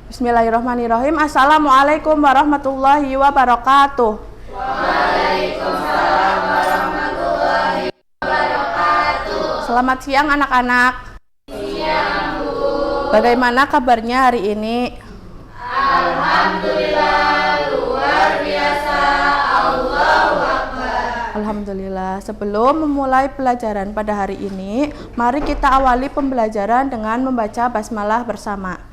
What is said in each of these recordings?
Bismillahirrahmanirrahim. Assalamualaikum warahmatullahi wabarakatuh. Waalaikumsalam warahmatullahi wabarakatuh. Selamat siang anak-anak. Siang, Bu. Bagaimana kabarnya hari ini? Alhamdulillah, luar biasa. Allahu Akbar. Alhamdulillah. Sebelum memulai pelajaran pada hari ini, mari kita awali pembelajaran dengan membaca basmalah bersama.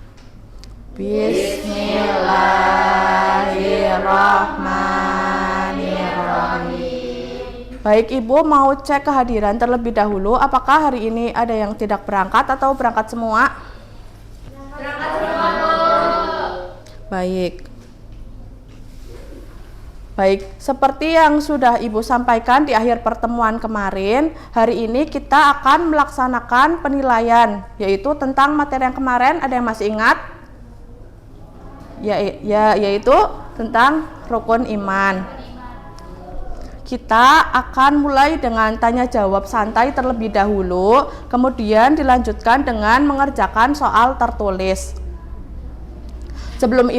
Bismillahirrahmanirrahim. Baik, Ibu mau cek kehadiran terlebih dahulu. Apakah hari ini ada yang tidak berangkat atau berangkat semua? Berangkat semua, Bu. Baik. Baik, seperti yang sudah Ibu sampaikan di akhir pertemuan kemarin, hari ini kita akan melaksanakan penilaian, yaitu tentang materi yang kemarin. Ada yang masih ingat? Yaitu tentang rukun iman. Kita akan mulai dengan tanya jawab santai terlebih dahulu, kemudian dilanjutkan dengan mengerjakan soal tertulis. Sebelum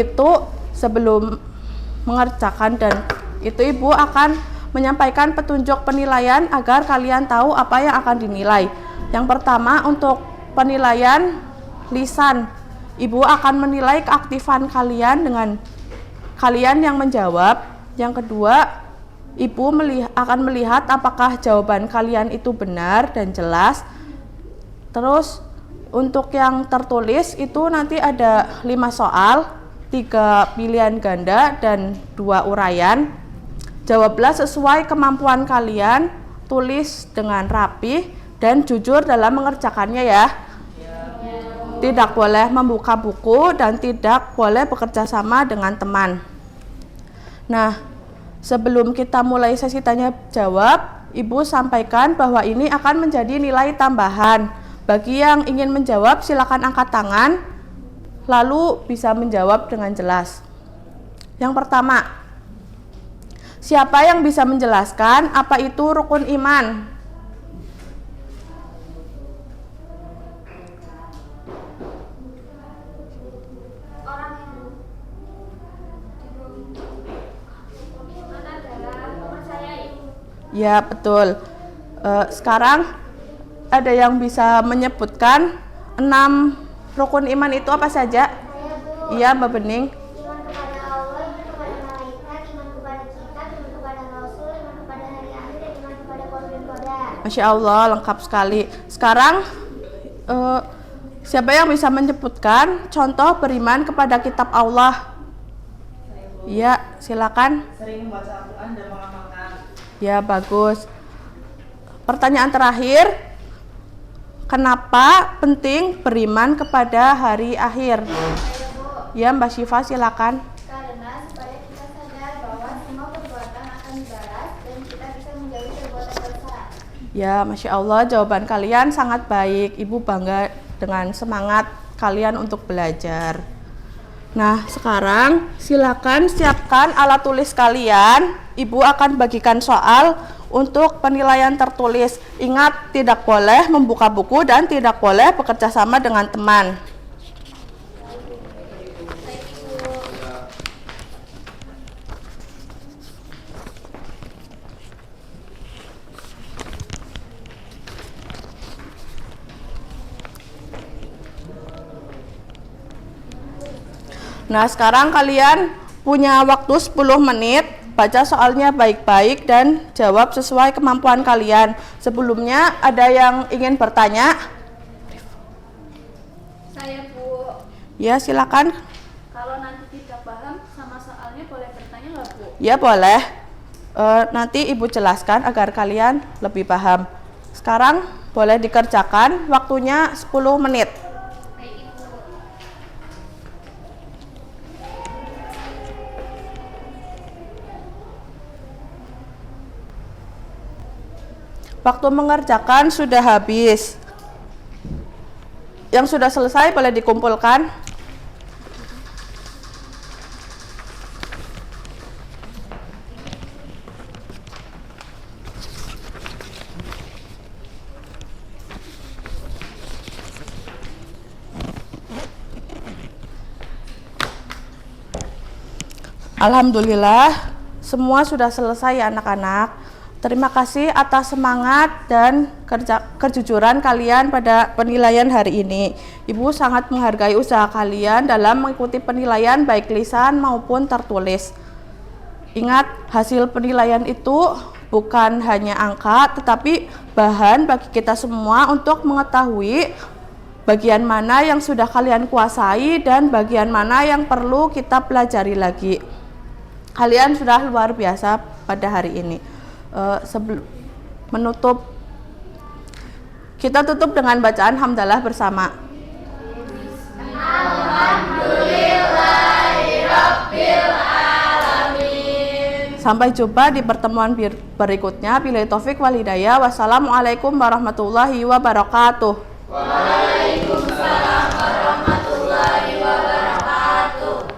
mengerjakan dan itu Ibu akan menyampaikan petunjuk penilaian agar kalian tahu apa yang akan dinilai. Yang pertama, untuk penilaian lisan, Ibu akan menilai keaktifan kalian dengan kalian yang menjawab. Yang kedua, Ibu akan melihat apakah jawaban kalian itu benar dan jelas. Terus untuk yang tertulis itu nanti ada 5 soal, 3 pilihan ganda dan 2 uraian. Jawablah sesuai kemampuan kalian, tulis dengan rapi dan jujur dalam mengerjakannya ya. Tidak boleh membuka buku dan tidak boleh bekerja sama dengan teman. Nah, sebelum kita mulai sesi tanya jawab, Ibu sampaikan bahwa ini akan menjadi nilai tambahan. Bagi yang ingin menjawab, silakan angkat tangan, lalu bisa menjawab dengan jelas. Yang pertama, siapa yang bisa menjelaskan apa itu rukun iman? Ya, betul. Sekarang ada yang bisa menyebutkan 6 rukun iman itu apa saja? Iya, Mbak Bening. Iman kepada Allah, iman kepada malaikat, iman kepada kitab, iman kepada rasul, iman kepada hari akhir, dan iman kepada qadar dan qadar. Masya Allah, lengkap sekali. Sekarang siapa yang bisa menyebutkan contoh beriman kepada kitab Allah? Iya, silakan. Sering membaca Al-Quran dan mengamalkan. Ya, bagus. Pertanyaan terakhir, kenapa penting beriman kepada hari akhir? Ya, Mbak Syifa, silakan. Karena supaya kita sadar bahwa semua perbuatan akan dibalas dan kita bisa menjauhi perbuatan dosa. Ya, Masya Allah, jawaban kalian sangat baik. Ibu bangga dengan semangat kalian untuk belajar. Nah, sekarang silakan siapkan alat tulis kalian. Ibu akan bagikan soal untuk penilaian tertulis. Ingat, tidak boleh membuka buku dan tidak boleh bekerja sama dengan teman. Nah, sekarang kalian punya waktu 10 menit. Baca soalnya baik-baik dan jawab sesuai kemampuan kalian. Sebelumnya ada yang ingin bertanya? Saya, Bu. Ya, silakan. Kalau nanti tidak paham sama soalnya boleh bertanya nggak, Bu? Ya, boleh. Nanti Ibu jelaskan agar kalian lebih paham. Sekarang boleh dikerjakan, waktunya 10 menit. Baik, Ibu. Waktu mengerjakan sudah habis. Yang sudah selesai boleh dikumpulkan. Alhamdulillah, semua sudah selesai ya anak-anak. Terima kasih atas semangat dan kejujuran kalian pada penilaian hari ini. Ibu sangat menghargai usaha kalian dalam mengikuti penilaian baik lisan maupun tertulis. Ingat, hasil penilaian itu bukan hanya angka, tetapi bahan bagi kita semua untuk mengetahui bagian mana yang sudah kalian kuasai dan bagian mana yang perlu kita pelajari lagi. Kalian sudah luar biasa pada hari ini. Sebelum menutup, kita tutup dengan bacaan hamdalah bersama. Alhamdulillahirabbil alamin. Sampai jumpa di pertemuan berikutnya. Billahi taufik wal hidayah. Wassalamualaikum warahmatullahi wabarakatuh. Waalaikumsalam warahmatullahi wabarakatuh.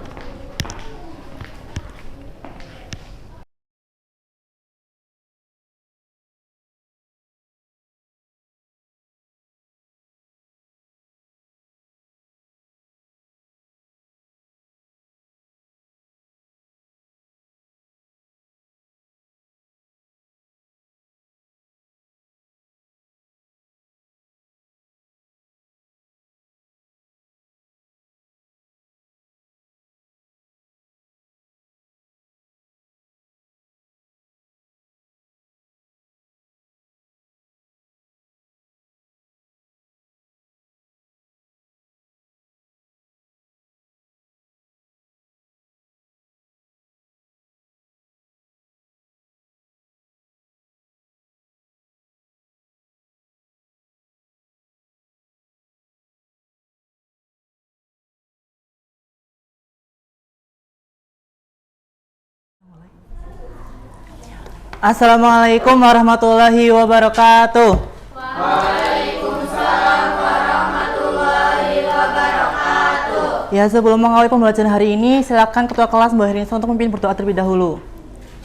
Assalamualaikum warahmatullahi wabarakatuh. Waalaikumsalam warahmatullahi wabarakatuh. Ya, sebelum mengawali pembelajaran hari ini, silakan ketua kelas Mbak Rinsa untuk memimpin berdoa terlebih dahulu.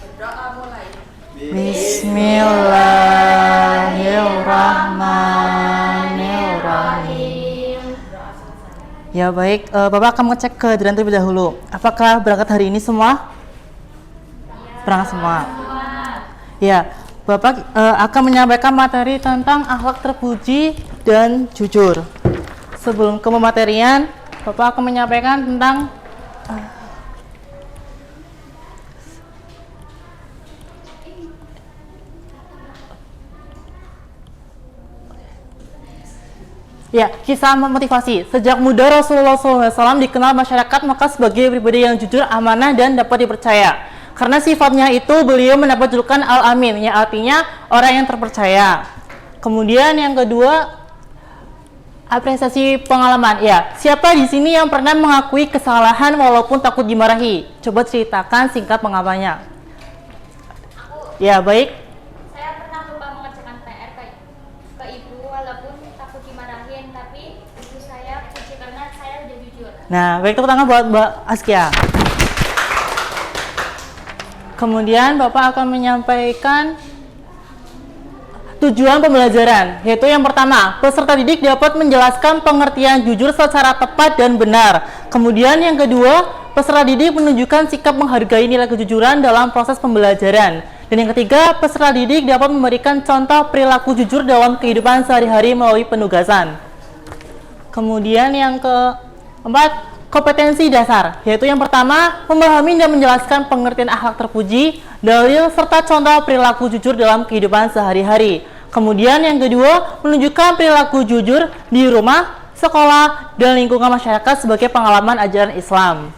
Berdoa mulai. Bismillahirrahmanirrahim. Ya baik, Bapak akan mengecek kehadiran terlebih dahulu. Apakah berangkat hari ini semua? Berangkat semua. Ya, Bapak akan menyampaikan materi tentang akhlak terpuji dan jujur. Sebelum ke pematerian, Bapak akan menyampaikan tentang ya, kisah motivasi. Sejak muda Rasulullah SAW dikenal masyarakat Makkah sebagai pribadi yang jujur, amanah, dan dapat dipercaya. Karena sifatnya itu, beliau mendapat julukan Al-Amin, yang artinya orang yang terpercaya. Kemudian yang kedua, apresiasi pengalaman. Ya, siapa di sini yang pernah mengakui kesalahan walaupun takut dimarahi? Coba ceritakan singkat pengalamannya. Ya, baik. Saya pernah lupa mengerjakan PR ke ibu walaupun takut dimarahin, tapi ibu saya puji karena saya udah jujur. Nah, baik, tepuk tangan buat Mbak Askia. Kemudian Bapak akan menyampaikan tujuan pembelajaran, yaitu yang pertama, peserta didik dapat menjelaskan pengertian jujur secara tepat dan benar. Kemudian yang kedua, peserta didik menunjukkan sikap menghargai nilai kejujuran dalam proses pembelajaran. Dan yang ketiga, peserta didik dapat memberikan contoh perilaku jujur dalam kehidupan sehari-hari melalui penugasan. Kemudian yang keempat, kompetensi dasar, yaitu yang pertama, memahami dan menjelaskan pengertian akhlak terpuji, dalil, serta contoh perilaku jujur dalam kehidupan sehari-hari. Kemudian yang kedua, menunjukkan perilaku jujur di rumah, sekolah, dan lingkungan masyarakat sebagai pengalaman ajaran Islam.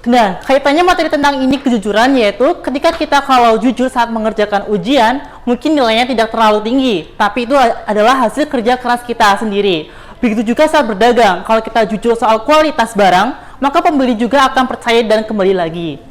Nah, kaitannya materi tentang ini kejujuran, yaitu ketika kita kalau jujur saat mengerjakan ujian, mungkin nilainya tidak terlalu tinggi, tapi itu adalah hasil kerja keras kita sendiri. Begitu juga saat berdagang, kalau kita jujur soal kualitas barang, maka pembeli juga akan percaya dan kembali lagi.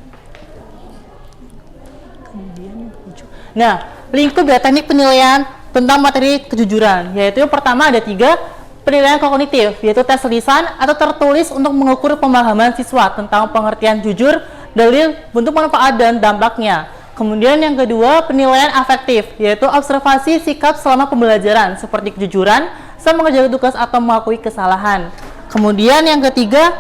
Nah, lingkup dari teknik penilaian tentang materi kejujuran, yaitu yang pertama ada 3, penilaian kognitif, yaitu tes lisan atau tertulis untuk mengukur pemahaman siswa tentang pengertian jujur, dalil, bentuk manfaat, dan dampaknya. Kemudian yang kedua, penilaian afektif, yaitu observasi sikap selama pembelajaran, seperti kejujuran, saat mengerjakan tugas atau mengakui kesalahan. Kemudian yang ketiga,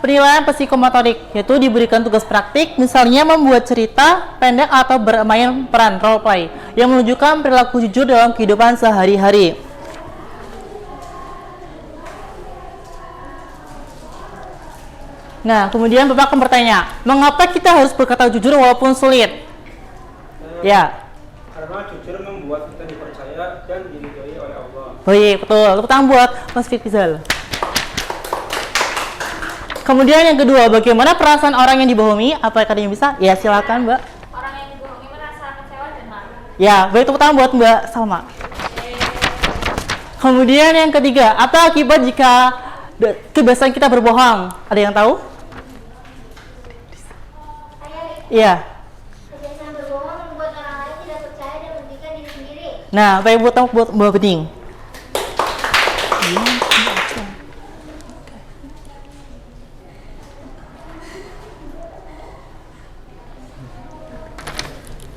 penilaian psikomotorik, yaitu diberikan tugas praktik, misalnya membuat cerita pendek atau bermain peran role play yang menunjukkan perilaku jujur dalam kehidupan sehari-hari. Nah, kemudian Bapak akan bertanya, mengapa kita harus berkata jujur walaupun sulit? Ya. Karena jujur membuat kita dipercaya dan diridhoi oleh Allah. Baik, betul. Tepuk tangan buat Mas Fikrizal. Kemudian yang kedua, bagaimana perasaan orang yang dibohongi? Apa yang bisa? Ya, silakan, Mbak. Orang yang dibohongi merasa kecewa dan malu. Ya, baik, tepuk tangan buat Mbak Salma. Kemudian yang ketiga, apa akibat jika kebiasaan kita berbohong? Ada yang tahu? Iya. Kebiasaan berbohong membuat orang lain tidak percaya dan merugikan diri sendiri. Nah, baik buat Mbak Bening.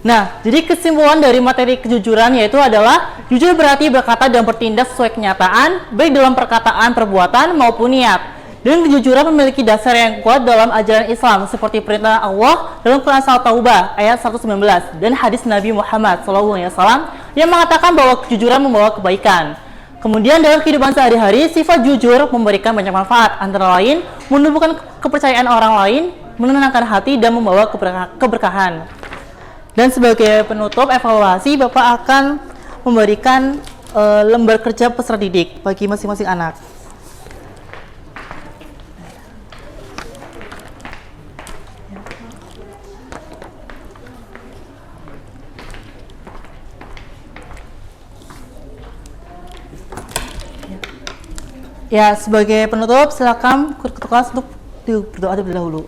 Nah, jadi kesimpulan dari materi kejujuran yaitu adalah jujur berarti berkata dan bertindak sesuai kenyataan, baik dalam perkataan, perbuatan maupun niat. Dan kejujuran memiliki dasar yang kuat dalam ajaran Islam seperti perintah Allah dalam Quran Surah Taubah ayat 119 dan hadis Nabi Muhammad SAW yang mengatakan bahwa kejujuran membawa kebaikan. Kemudian dalam kehidupan sehari-hari, sifat jujur memberikan banyak manfaat, antara lain menumbuhkan kepercayaan orang lain, menenangkan hati dan membawa keberkahan. Dan sebagai penutup evaluasi, Bapak akan memberikan lembar kerja peserta didik bagi masing-masing anak. Ya, sebagai penutup, silakan ketua kelas untuk berdoa terlebih dahulu.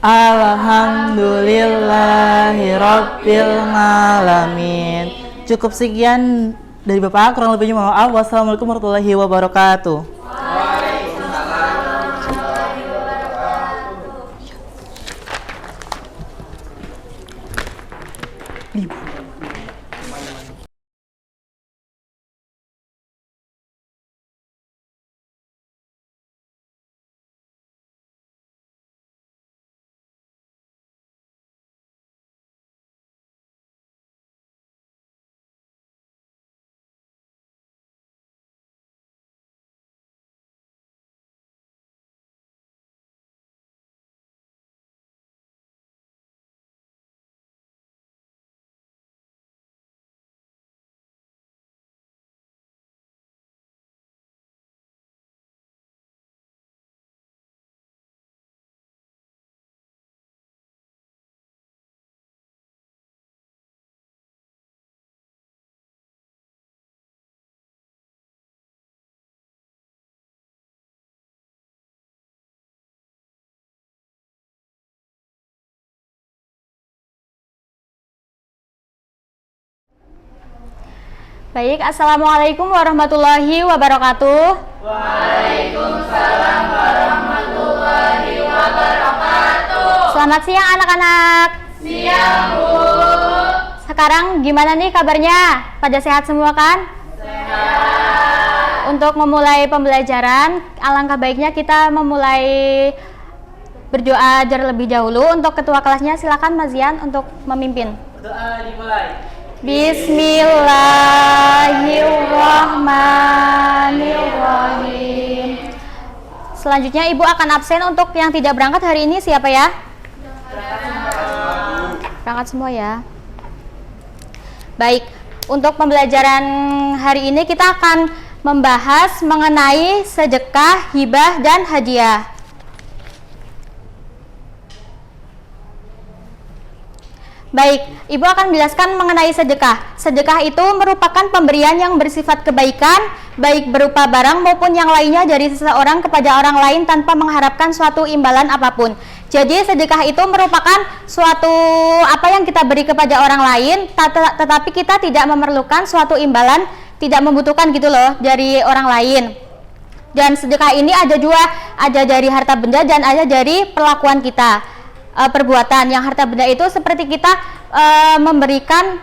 Alhamdulillahirabbil alamin. Cukup sekian dari Bapak, kurang lebihnya mohon maaf. Wassalamualaikum warahmatullahi wabarakatuh. Baik, Assalamualaikum warahmatullahi wabarakatuh. Waalaikumsalam warahmatullahi wabarakatuh. Selamat siang anak-anak. Siang, Bu. Sekarang gimana nih kabarnya? Pada sehat semua kan? Sehat. Untuk memulai pembelajaran, alangkah baiknya kita memulai berdoa terlebih dahulu. Untuk ketua kelasnya silakan Mas Zian untuk memimpin. Doa dimulai. Bismillahirrahmanirrahim. Selanjutnya Ibu akan absen. Untuk yang tidak berangkat hari ini siapa ya? Berangkat semua ya. Baik, untuk pembelajaran hari ini kita akan membahas mengenai sedekah, hibah, dan hadiah. Baik, Ibu akan menjelaskan mengenai sedekah. Sedekah itu merupakan pemberian yang bersifat kebaikan, baik berupa barang maupun yang lainnya dari seseorang kepada orang lain tanpa mengharapkan suatu imbalan apapun. Jadi sedekah itu merupakan suatu apa yang kita beri kepada orang lain, tetapi kita tidak memerlukan suatu imbalan, tidak membutuhkan gitu loh dari orang lain. Dan sedekah ini ada dua, ada dari harta benda dan ada dari perlakuan kita. Perbuatan yang harta benda itu seperti kita memberikan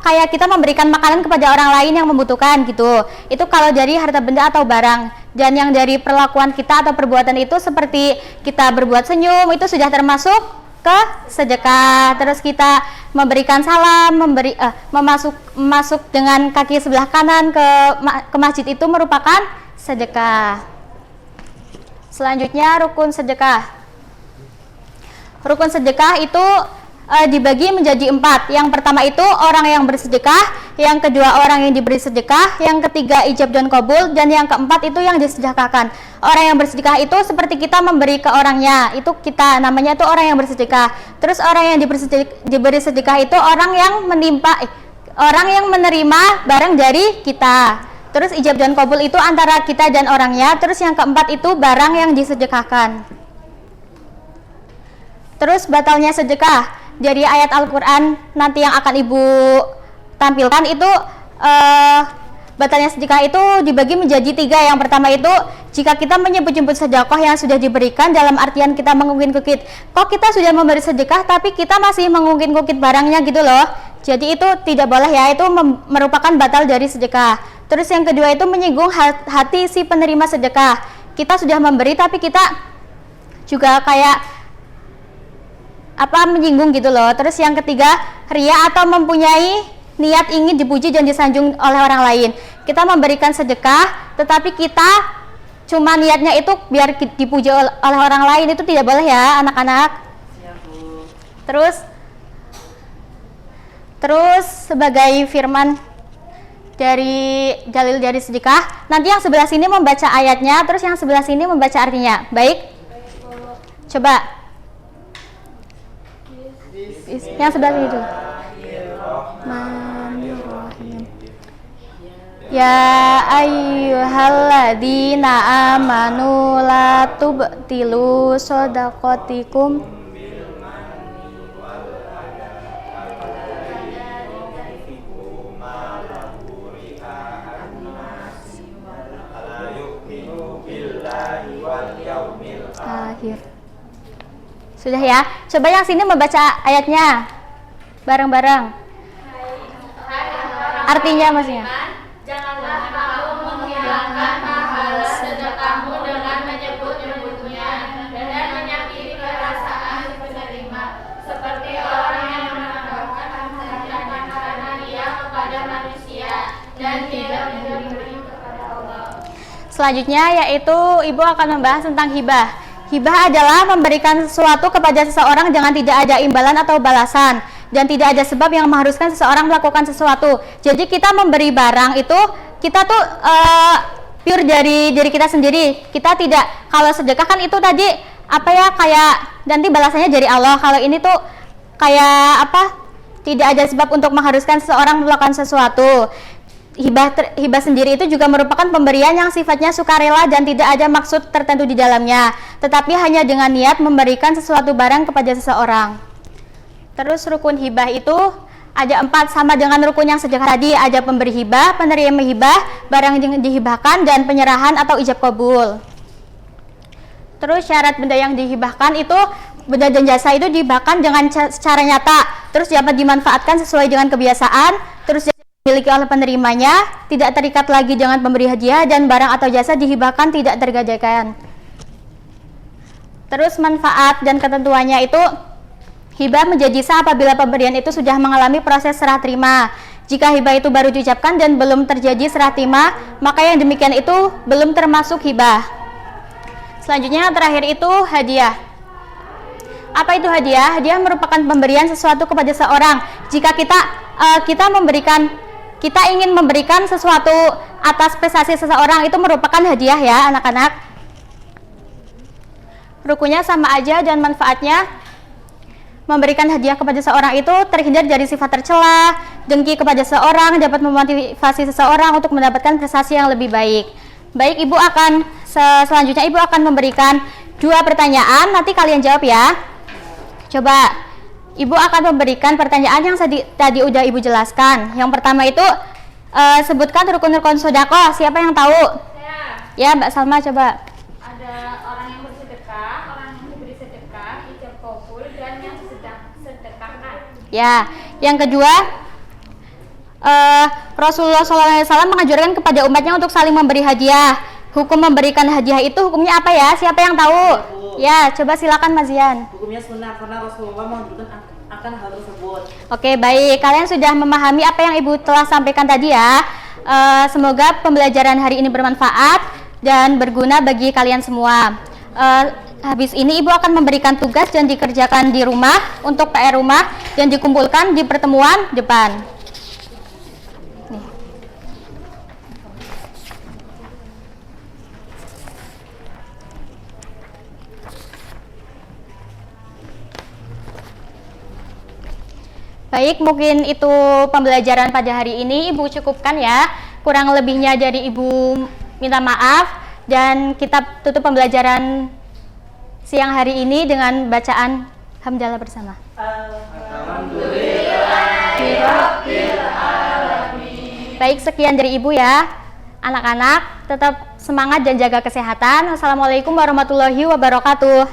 kayak kita memberikan makanan kepada orang lain yang membutuhkan gitu. Itu kalau dari harta benda atau barang. Dan yang dari perlakuan kita atau perbuatan itu seperti kita berbuat senyum itu sudah termasuk ke sedekah. Terus kita memberikan salam, masuk dengan kaki sebelah kanan ke masjid itu merupakan sedekah. Selanjutnya rukun sedekah. Rukun sedekah itu dibagi menjadi 4. Yang pertama itu orang yang bersedekah, yang kedua orang yang diberi sedekah, yang ketiga ijab dan kabul, dan yang keempat itu yang disedekahkan. Orang yang bersedekah itu seperti kita memberi ke orangnya, itu kita namanya itu orang yang bersedekah. Terus orang yang diberi sedekah itu orang yang menerima barang dari kita. Terus ijab dan kabul itu antara kita dan orangnya. Terus yang keempat itu barang yang disedekahkan. Terus batalnya sedekah. Dari ayat Al-Quran nanti yang akan Ibu tampilkan itu batalnya sedekah itu dibagi menjadi 3. Yang pertama itu jika kita menyebut-nyebut sedekah yang sudah diberikan dalam artian kita mengungkit-ungkit. Kok kita sudah memberi sedekah tapi kita masih mengungkit-ungkit barangnya gitu loh. Jadi itu tidak boleh ya, itu merupakan batal dari sedekah. Terus yang kedua itu menyinggung hati si penerima sedekah. Kita sudah memberi tapi kita juga kayak menyinggung gitu loh. Terus yang ketiga, ria atau mempunyai niat ingin dipuji dan disanjung oleh orang lain. Kita memberikan sedekah tetapi kita cuma niatnya itu biar dipuji oleh orang lain, itu tidak boleh ya anak-anak. Terus sebagai firman dari dalil dari sedekah, nanti yang sebelah sini membaca ayatnya, terus yang sebelah sini membaca artinya. Baik? Coba yang sebelah sini dulu. Ya ayyuhalladzina amanu la tubtilu shadaqatikum akhir. Sudah ya? Coba yang sini membaca ayatnya bareng-bareng. Artinya maksudnya. Janganlah kamu menghilangkan pahala sedekahmu dengan menyebut-nyebutnya dan menyakiti perasaan penerima, seperti orang yang menambahkan hajatan karena dia kepada manusia dan tidak memberi kepada Allah. Selanjutnya yaitu Ibu akan membahas tentang hibah. Hibah adalah memberikan sesuatu kepada seseorang dengan tidak ada imbalan atau balasan dan tidak ada sebab yang mengharuskan seseorang melakukan sesuatu. Jadi kita memberi barang itu kita tuh pure dari diri kita sendiri. Kita tidak, kalau sedekah kan itu tadi kayak nanti balasannya dari Allah. Kalau ini tuh kayak tidak ada sebab untuk mengharuskan seseorang melakukan sesuatu. Hibah sendiri itu juga merupakan pemberian yang sifatnya sukarela dan tidak ada maksud tertentu di dalamnya, tetapi hanya dengan niat memberikan sesuatu barang kepada seseorang. Terus rukun hibah itu ada 4 sama dengan rukun yang sedekah tadi. Ada pemberi hibah, penerima hibah, barang yang dihibahkan, dan penyerahan atau ijab kabul. Terus syarat benda yang dihibahkan itu, benda dan jasa itu dihibahkan dengan secara nyata, terus dapat dimanfaatkan sesuai dengan kebiasaan, terus dimiliki oleh penerimanya, tidak terikat lagi dengan pemberi hadiah, dan barang atau jasa dihibahkan tidak tergadaikan. Terus manfaat dan ketentuannya itu, hibah menjadi sah apabila pemberian itu sudah mengalami proses serah terima. Jika hibah itu baru diucapkan dan belum terjadi serah terima, maka yang demikian itu belum termasuk hibah. Selanjutnya yang terakhir itu hadiah. Apa itu hadiah? Hadiah merupakan pemberian sesuatu kepada seorang. Jika kita ingin memberikan sesuatu atas prestasi seseorang, itu merupakan hadiah ya anak-anak. Rukunnya sama aja dan manfaatnya. Memberikan hadiah kepada seseorang itu terhindar dari sifat tercela, dengki kepada seseorang, dapat memotivasi seseorang untuk mendapatkan prestasi yang lebih baik. Baik, selanjutnya Ibu akan memberikan 2 pertanyaan, nanti kalian jawab ya. Coba Ibu akan memberikan pertanyaan yang tadi udah Ibu jelaskan. Yang pertama itu sebutkan rukun-rukun sedekah. Siapa yang tahu? Ya, Mbak Salma coba. Ada orang yang bersedekah, orang yang diberi sedekah, ijab kabul, dan yang sedekahkan. Ya, yang kedua Rasulullah SAW mengajarkan kepada umatnya untuk saling memberi hadiah. Hukum memberikan hadiah itu hukumnya apa ya? Siapa yang tahu? Ya, coba silakan Mas Zian. Hukumnya sunnah karena Rasulullah menunjukkan akan hal tersebut. Oke, baik. Kalian sudah memahami apa yang Ibu telah sampaikan tadi ya. Semoga pembelajaran hari ini bermanfaat dan berguna bagi kalian semua. Habis ini Ibu akan memberikan tugas dan dikerjakan di rumah untuk PR rumah dan dikumpulkan di pertemuan depan. Nih. Baik, mungkin itu pembelajaran pada hari ini. Ibu cukupkan ya. Kurang lebihnya dari Ibu minta maaf. Dan kita tutup pembelajaran siang hari ini dengan bacaan hamdalah bersama. Baik, sekian dari Ibu ya. Anak-anak tetap semangat dan jaga kesehatan. Assalamualaikum warahmatullahi wabarakatuh.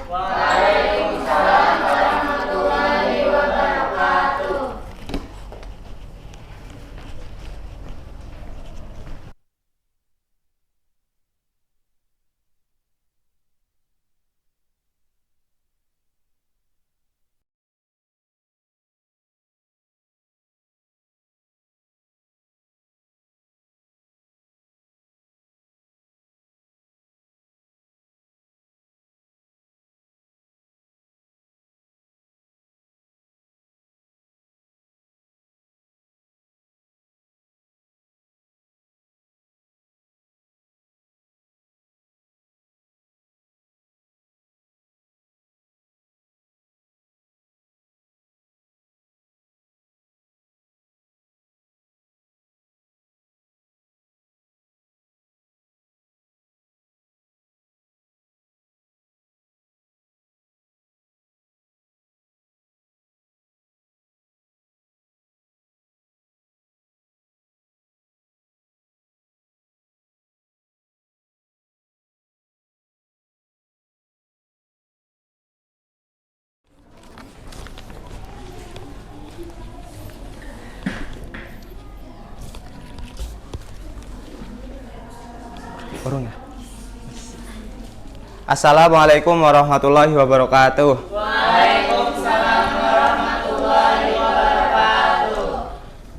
Assalamualaikum warahmatullahi wabarakatuh.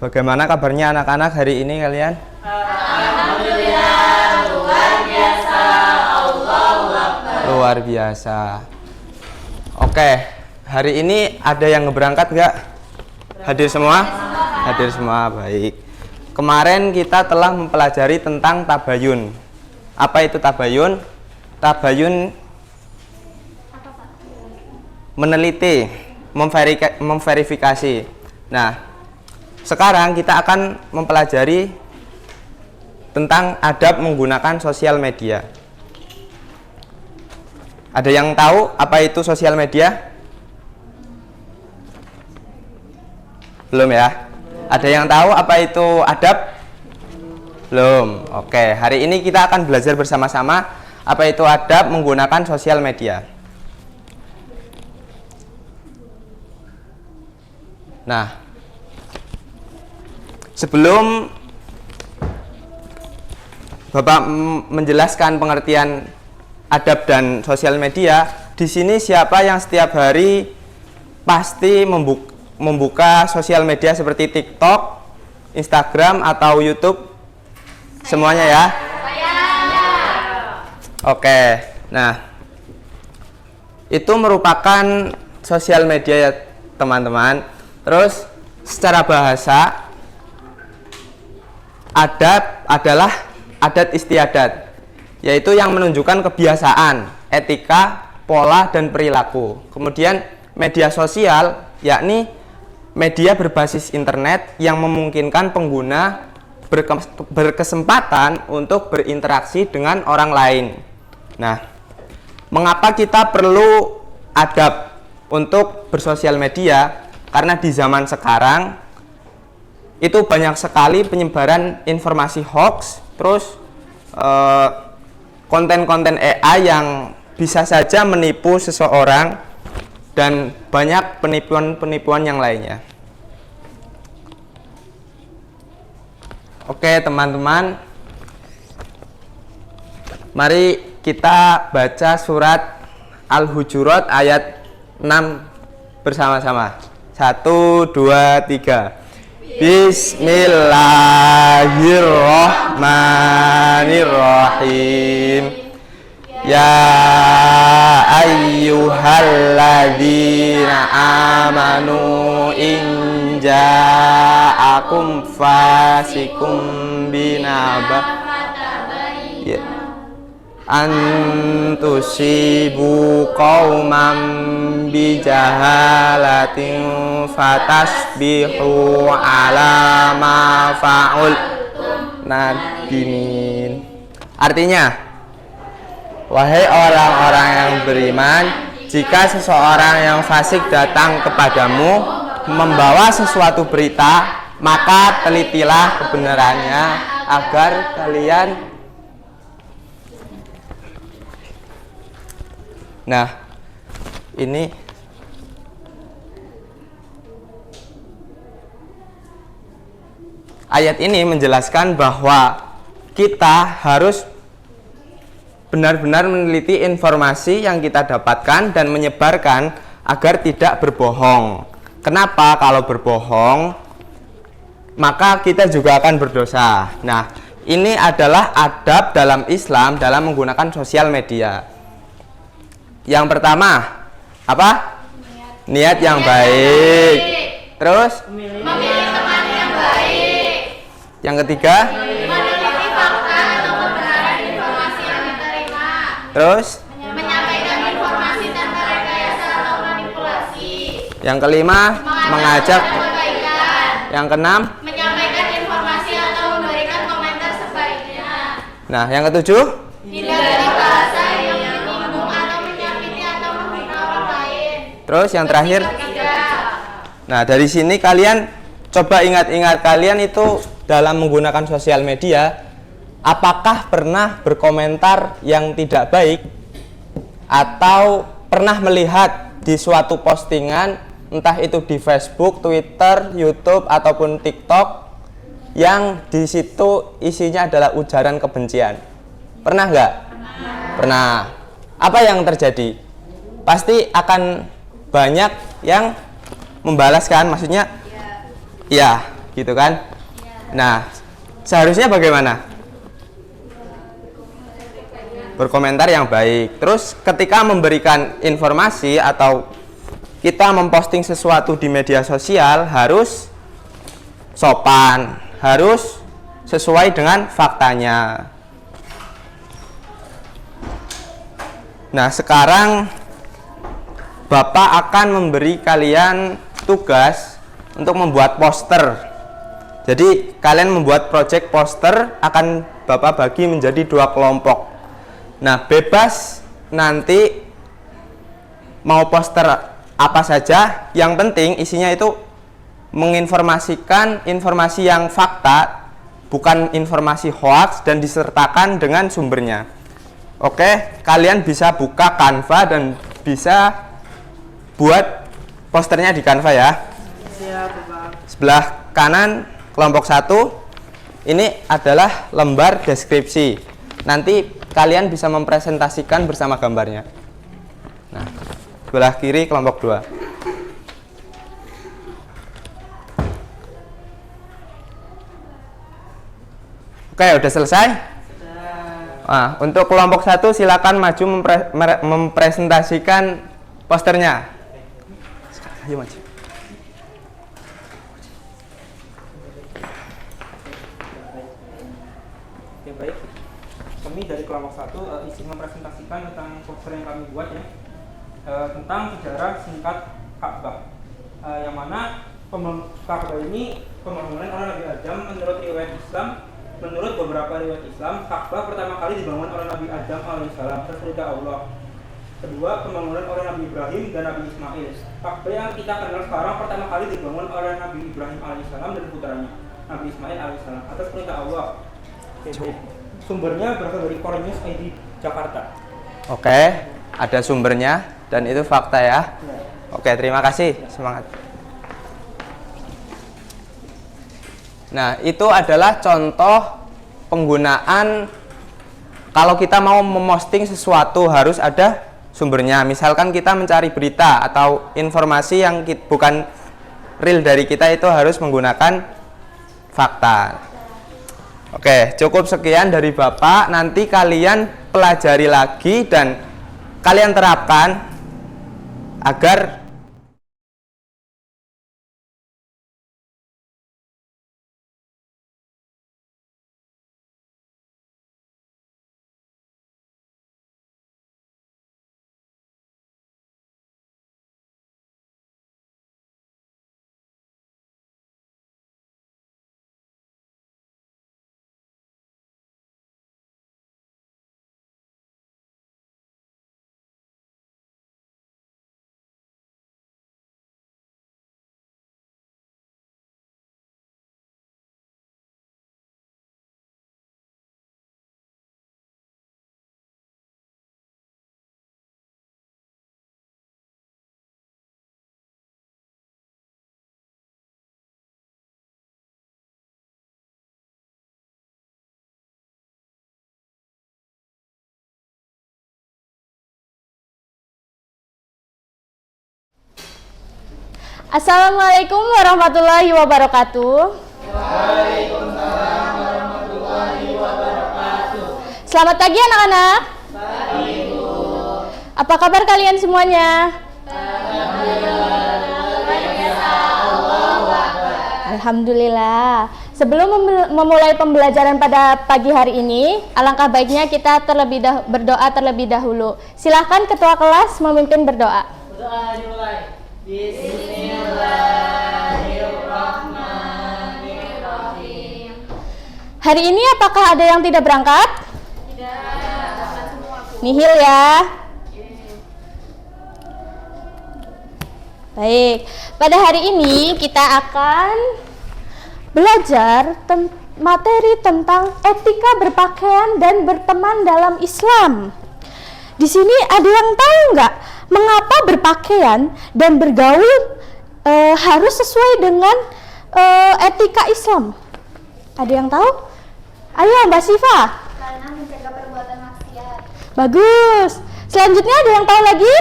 Bagaimana kabarnya anak-anak hari ini kalian? Alhamdulillah, luar biasa. Allahu Akbar. Luar biasa. Oke, hari ini ada yang berangkat nggak? Hadir semua? Hadir semua, baik. Kemarin kita telah mempelajari tentang tabayun. Apa itu tabayun? Tabayun meneliti, memverifikasi. Nah, sekarang kita akan mempelajari tentang adab menggunakan sosial media. Ada yang tahu apa itu sosial media? Belum ya? Ada yang tahu apa itu adab? Belum. Oke, hari ini kita akan belajar bersama-sama apa itu adab menggunakan sosial media. Nah, sebelum Bapak menjelaskan pengertian adab dan sosial media, di sini siapa yang setiap hari pasti membuka sosial media seperti TikTok, Instagram atau YouTube? Semuanya ya? Oke, nah itu merupakan sosial media ya teman-teman. Terus secara bahasa, adab adalah adat istiadat, yaitu yang menunjukkan kebiasaan, etika, pola, dan perilaku. Kemudian media sosial, yakni media berbasis internet yang memungkinkan pengguna berkesempatan untuk berinteraksi dengan orang lain. Nah, mengapa kita perlu adab untuk bersosial media? Karena di zaman sekarang itu banyak sekali penyebaran informasi hoax, terus konten-konten AI yang bisa saja menipu seseorang dan banyak penipuan-penipuan yang lainnya. Oke teman-teman, Mari kita baca surat Al-Hujurat ayat 6 bersama-sama. 1, 2, 3. Bismillahirrahmanirrahim. Ya ayyuhalladzina amanu in ja'akum fasikum binaba antusibu qauman bijahalatin fatasbihu ala ma fa'ul nadimin. Artinya, wahai orang-orang yang beriman, jika seseorang yang fasik datang kepadamu membawa sesuatu berita, maka telitilah kebenarannya agar kalian. Nah, ini ayat ini menjelaskan bahwa kita harus benar-benar meneliti informasi yang kita dapatkan dan menyebarkan agar tidak berbohong. Kenapa? Kalau berbohong, maka kita juga akan berdosa. Nah, ini adalah adab dalam Islam dalam menggunakan sosial media. Yang pertama, apa? Niat yang baik. Terus? Memilih teman yang baik. Yang ketiga? Meneliti fakta atau kebenaran informasi yang diterima. Terus? Menyampaikan informasi tanpa rekayasa atau manipulasi. Yang kelima? Mengajak. Kebaikan. Yang keenam? Menyampaikan informasi atau memberikan komentar sebaiknya. Nah, yang ketujuh? Hindari bahasa yang menyinggung atau menyakiti atau menghina orang lain. Terus yang terakhir? Tidak. Nah, dari sini kalian coba ingat-ingat, kalian itu dalam menggunakan sosial media, apakah pernah berkomentar yang tidak baik atau pernah melihat di suatu postingan, entah itu di Facebook, Twitter, YouTube ataupun TikTok, yang di situ isinya adalah ujaran kebencian? Pernah nggak? Pernah. Apa yang terjadi? Pasti akan banyak yang membalaskan, maksudnya ya, gitu kan? Nah, seharusnya bagaimana? Berkomentar yang baik. Terus ketika memberikan informasi atau kita memposting sesuatu di media sosial harus sopan, harus sesuai dengan faktanya. Nah, sekarang Bapak akan memberi kalian tugas untuk membuat poster. Jadi kalian membuat project poster, akan Bapak bagi menjadi 2 kelompok. Nah, bebas nanti mau poster apa saja, yang penting isinya itu menginformasikan informasi yang fakta, bukan informasi hoax, dan disertakan dengan sumbernya. Oke, kalian bisa buka Canva dan bisa buat posternya di Canva ya. Sebelah kanan kelompok 1 ini adalah lembar deskripsi. Nanti kalian bisa mempresentasikan bersama gambarnya. Nah, sebelah kiri kelompok 2. Oke, udah selesai? Nah, untuk kelompok 1 silakan maju mempresentasikan posternya. Ayo maju. Oke, baik. Kami dari kelompok 1 izin mempresentasikan tentang poster yang kami buat ya, tentang sejarah singkat Ka'bah, yang mana Ka'bah ini pembangunan oleh Nabi Adam menurut riwayat Islam. Menurut beberapa riwayat Islam, Ka'bah pertama kali dibangun oleh Nabi Adam alaihissalam, Rasulullah Allah. Kedua, pembangunan oleh Nabi Ibrahim dan Nabi Ismail. Ka'bah yang kita kenal sekarang pertama kali dibangun oleh Nabi Ibrahim alaihissalam dan putranya Nabi Ismail alaihissalam atas perintah Allah. Sumbernya berasal dari Korenews ID Jakarta. Oke, ada sumbernya dan itu fakta ya. Oke, terima kasih, semangat. Nah, itu adalah contoh penggunaan kalau kita mau memosting sesuatu harus ada sumbernya. Misalkan kita mencari berita atau informasi yang bukan real dari kita, itu harus menggunakan fakta. Oke, cukup sekian dari Bapak. Nanti kalian pelajari lagi dan kalian terapkan agar Assalamualaikum warahmatullahi wabarakatuh. Waalaikumsalam warahmatullahi wabarakatuh. Selamat pagi anak-anak. Pagi, Bu. Apa kabar kalian semuanya? Alhamdulillah. Sebelum memulai pembelajaran pada pagi hari ini, alangkah baiknya kita berdoa terlebih dahulu. Silahkan ketua kelas memimpin berdoa. Berdoa dimulai. Bismillahirrahmanirrahim. Hari ini apakah ada yang tidak berangkat? Tidak, Nihil ya. Baik, pada hari ini kita akan belajar materi tentang etika berpakaian dan berteman dalam Islam. Di sini ada yang tahu nggak mengapa berpakaian dan bergaul harus sesuai dengan etika Islam? Ada yang tahu? Ayo Mbak Siva. Karena mencegah perbuatan maksiat. Bagus. Selanjutnya ada yang tahu lagi?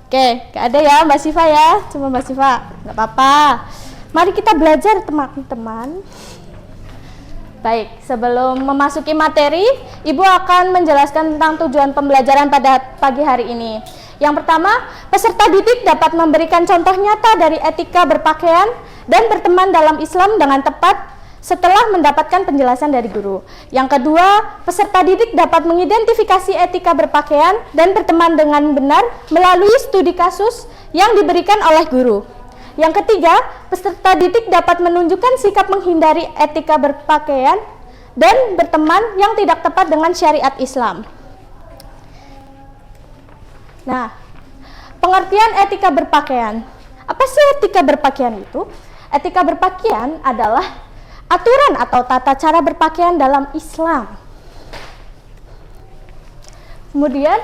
Oke, gak ada ya Mbak Siva ya, cuma Mbak Siva, nggak apa-apa. Mari kita belajar teman-teman. Baik, sebelum memasuki materi, Ibu akan menjelaskan tentang tujuan pembelajaran pada pagi hari ini. Yang pertama, peserta didik dapat memberikan contoh nyata dari etika berpakaian dan berteman dalam Islam dengan tepat setelah mendapatkan penjelasan dari guru. Yang kedua, peserta didik dapat mengidentifikasi etika berpakaian dan berteman dengan benar melalui studi kasus yang diberikan oleh guru. Yang ketiga, peserta didik dapat menunjukkan sikap menghindari etika berpakaian dan berteman yang tidak tepat dengan syariat Islam. Nah, pengertian etika berpakaian. Apa sih etika berpakaian itu? Etika berpakaian adalah aturan atau tata cara berpakaian dalam Islam. Kemudian,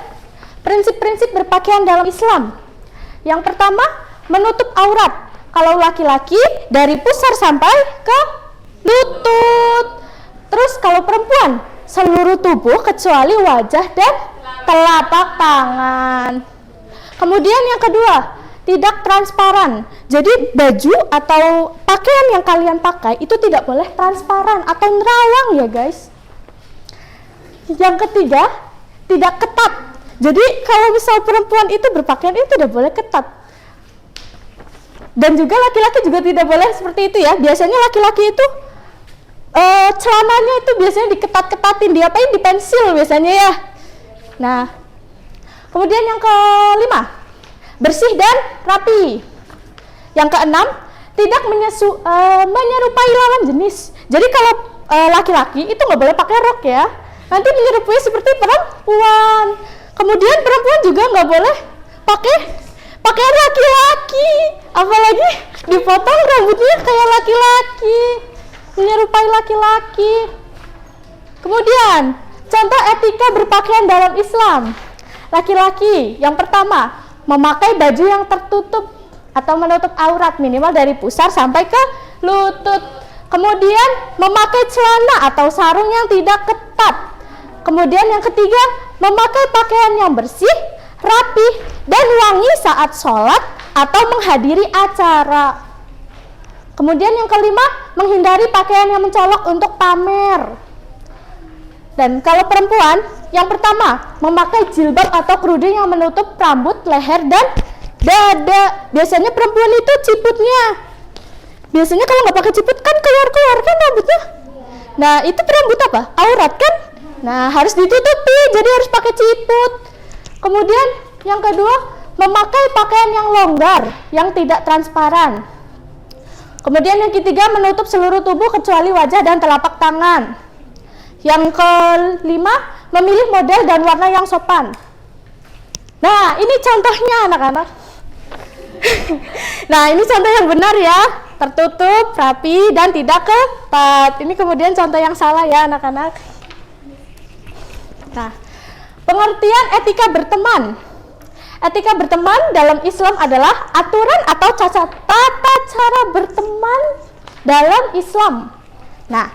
prinsip-prinsip berpakaian dalam Islam. Yang pertama, menutup aurat. Kalau laki-laki dari pusar sampai ke lutut. Terus kalau perempuan, seluruh tubuh kecuali wajah dan telapak tangan. Kemudian yang kedua, tidak transparan. Jadi baju atau pakaian yang kalian pakai itu tidak boleh transparan atau nerawang ya guys. Yang ketiga, tidak ketat. Jadi kalau misal perempuan itu berpakaian itu tidak boleh ketat. Dan juga laki-laki juga tidak boleh seperti itu ya. Biasanya laki-laki itu celananya itu biasanya diketat-ketatin, diapain, dipensil biasanya ya. Nah, kemudian yang kelima, bersih dan rapi. Yang keenam, tidak menyerupai lawan jenis. Jadi kalau laki-laki itu nggak boleh pakai rok ya, nanti menyerupai seperti perempuan. Kemudian perempuan juga nggak boleh pakai pakaian laki-laki, apalagi dipotong rambutnya kayak laki-laki, menyerupai laki-laki. Kemudian contoh etika berpakaian dalam Islam. Laki-laki yang pertama, memakai baju yang tertutup atau menutup aurat minimal dari pusar sampai ke lutut. Kemudian memakai celana atau sarung yang tidak ketat. Kemudian yang ketiga, memakai pakaian yang bersih, rapi, dan wangi saat sholat atau menghadiri acara. Kemudian yang kelima, menghindari pakaian yang mencolok untuk pamer. Dan kalau perempuan, yang pertama, memakai jilbab atau kerudung yang menutup rambut, leher, dan dada. Biasanya perempuan itu ciputnya. Biasanya kalau nggak pakai ciput kan keluar-keluar kan rambutnya. Nah, itu rambut apa? Aurat kan? Nah, harus ditutupi, jadi harus pakai ciput. Kemudian yang kedua, memakai pakaian yang longgar, yang tidak transparan. Kemudian yang ketiga, menutup seluruh tubuh kecuali wajah dan telapak tangan. Yang kelima, memilih model dan warna yang sopan. Nah, ini contohnya anak-anak. Nah, ini contoh yang benar ya. Tertutup, rapi, dan tidak ketat. Ini kemudian contoh yang salah ya anak-anak. Nah, pengertian etika berteman. Etika berteman dalam Islam adalah aturan atau tata cara berteman dalam Islam. Nah,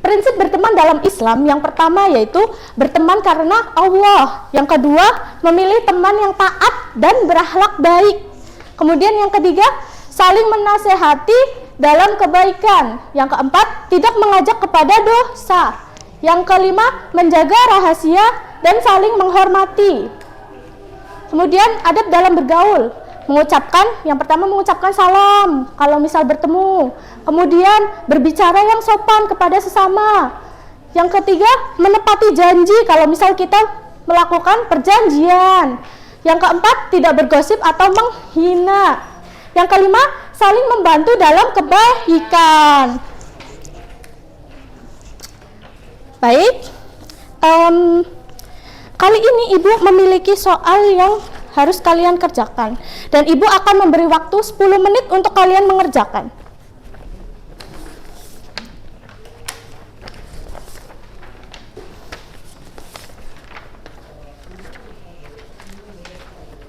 prinsip berteman dalam Islam yang pertama yaitu berteman karena Allah. Yang kedua, memilih teman yang taat dan berakhlak baik. Kemudian yang ketiga, saling menasehati dalam kebaikan. Yang keempat, tidak mengajak kepada dosa. Yang kelima, menjaga rahasia dan saling menghormati. Kemudian adab dalam bergaul, yang pertama mengucapkan salam kalau misal bertemu. Kemudian berbicara yang sopan kepada sesama. Yang ketiga, menepati janji kalau misal kita melakukan perjanjian. Yang keempat, tidak bergosip atau menghina. Yang kelima, saling membantu dalam kebaikan. Baik, kali ini Ibu memiliki soal yang harus kalian kerjakan. Dan Ibu akan memberi waktu 10 menit untuk kalian mengerjakan.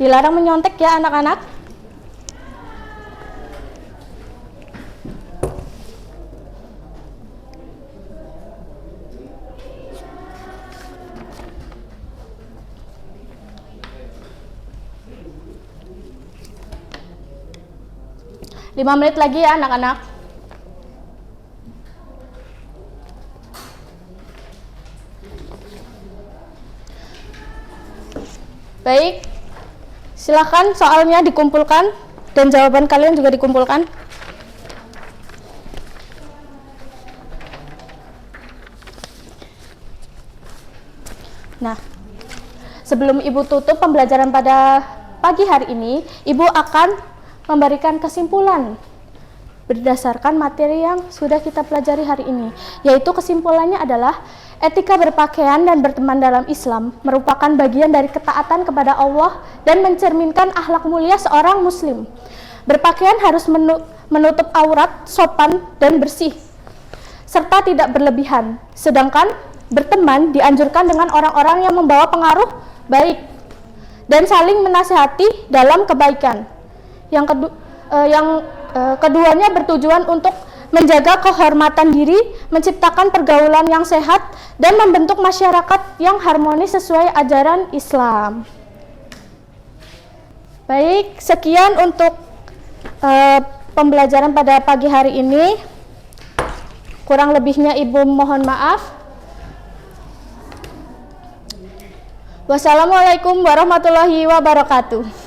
Dilarang menyontek ya anak-anak. Lima menit lagi ya anak-anak. Baik, silakan soalnya dikumpulkan dan jawaban kalian juga dikumpulkan. Nah, sebelum Ibu tutup pembelajaran pada pagi hari ini, Ibu akan memberikan kesimpulan berdasarkan materi yang sudah kita pelajari hari ini, yaitu kesimpulannya adalah etika berpakaian dan berteman dalam Islam merupakan bagian dari ketaatan kepada Allah dan mencerminkan akhlak mulia seorang muslim. Berpakaian harus menutup aurat, sopan, dan bersih, serta tidak berlebihan. Sedangkan berteman dianjurkan dengan orang-orang yang membawa pengaruh baik dan saling menasihati dalam kebaikan. Keduanya bertujuan untuk menjaga kehormatan diri, menciptakan pergaulan yang sehat, dan membentuk masyarakat yang harmonis sesuai ajaran Islam. Baik, sekian untuk pembelajaran pada pagi hari ini. Kurang lebihnya Ibu mohon maaf. Wassalamualaikum warahmatullahi wabarakatuh.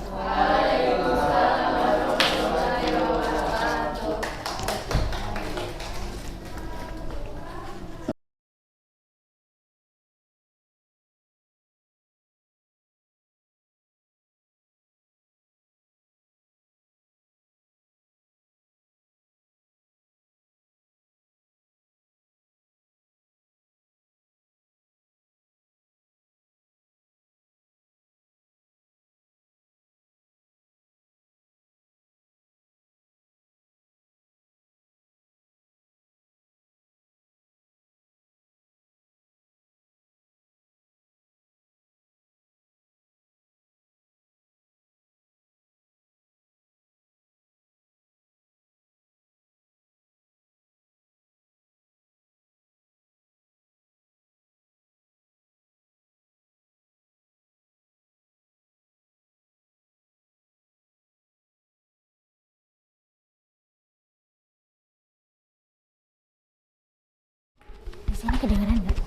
Sana kedengeran nggak?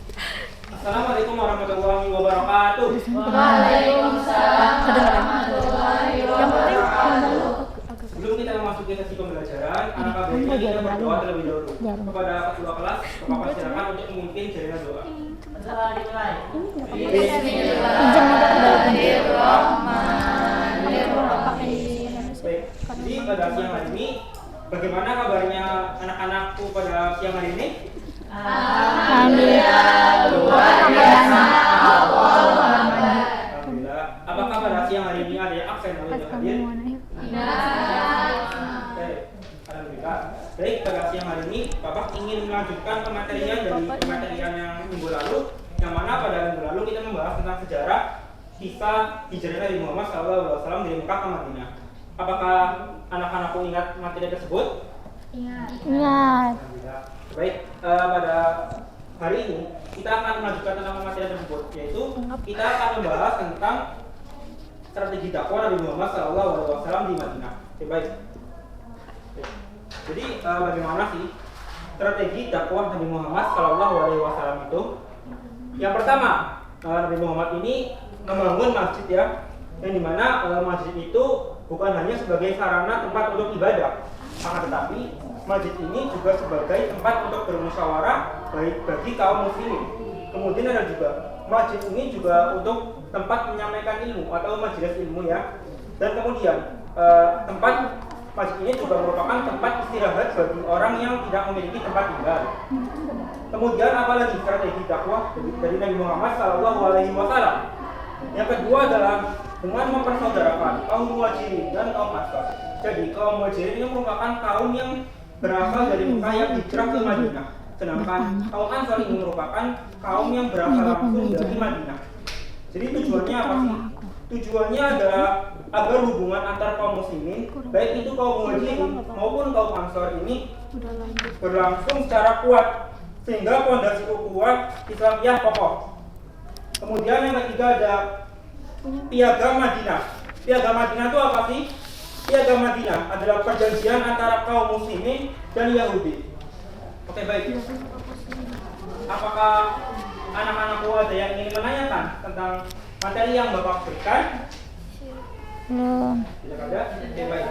Assalamualaikum warahmatullahi wabarakatuh. Kedengeran. Yang penting Sebelum kita memasuki sesi pembelajaran, anak KBG kita berdoa terlebih dahulu. Kepada ketua kelas, Bapak silakan untuk memimpin jaringan doa. Baik, jadi pada siang hari ini, bagaimana kabarnya anak-anakku pada siang hari ini? Alhamdulillah. Apakah pada siang hari ini ada yang absen atau tidak hadir? Alhamdulillah. Baik, pada siang hari ini Bapak ingin melanjutkan pematerian dari pematerian yang minggu lalu, yang mana pada minggu lalu kita membahas tentang sejarah kisah hijrah Nabi Muhammad SAW dari Mekah ke Madinah. Apakah anak-anakku ingat materi tersebut? Ingat. Alhamdulillah. Baik, pada hari ini kita akan melanjutkan tentang materi tersebut, yaitu kita akan membahas tentang strategi dakwah Nabi Muhammad SAW di Madinah. Oke, baik. Jadi bagaimana sih strategi dakwah Nabi Muhammad SAW itu? Yang pertama, Nabi Muhammad ini membangun masjid ya, yang dimana masjid itu bukan hanya sebagai sarana tempat untuk ibadah, akan tetapi masjid ini juga sebagai tempat untuk bermusyawarah baik bagi kaum muslimin. Kemudian ada juga masjid ini juga untuk tempat menyampaikan ilmu atau majelis ilmu ya. Dan kemudian tempat masjid ini juga merupakan tempat istirahat bagi orang yang tidak memiliki tempat tinggal. Kemudian apalagi strategi dakwah dari Nabi Muhammad SAW. Yang kedua adalah dengan mempersaudarakan kaum Muhajirin dan kaum Ansor. Jadi kaum Muhajirin ini merupakan kaum yang berasal dari Mekah yang hijrah ke Madinah. Sedangkan kaum Ansor ini merupakan kaum yang berasal langsung dari Madinah. Jadi tujuannya apa sih? Tujuannya adalah agar hubungan antar kaum muslimin, baik itu kaum Muhajirin maupun kaum Ansor ini berlangsung secara kuat sehingga fondasi ukhuwah Islamiyah kokoh. Kemudian yang ketiga ada Piagam Madinah. Piagam Madinah itu apa sih? Piagam Madinah adalah perjanjian antara kaum muslimin dan Yahudi. Oke, baik. Apakah anak-anakku ada yang ingin menanyakan tentang materi yang Bapak berikan? Tidak ada? Oke, baik.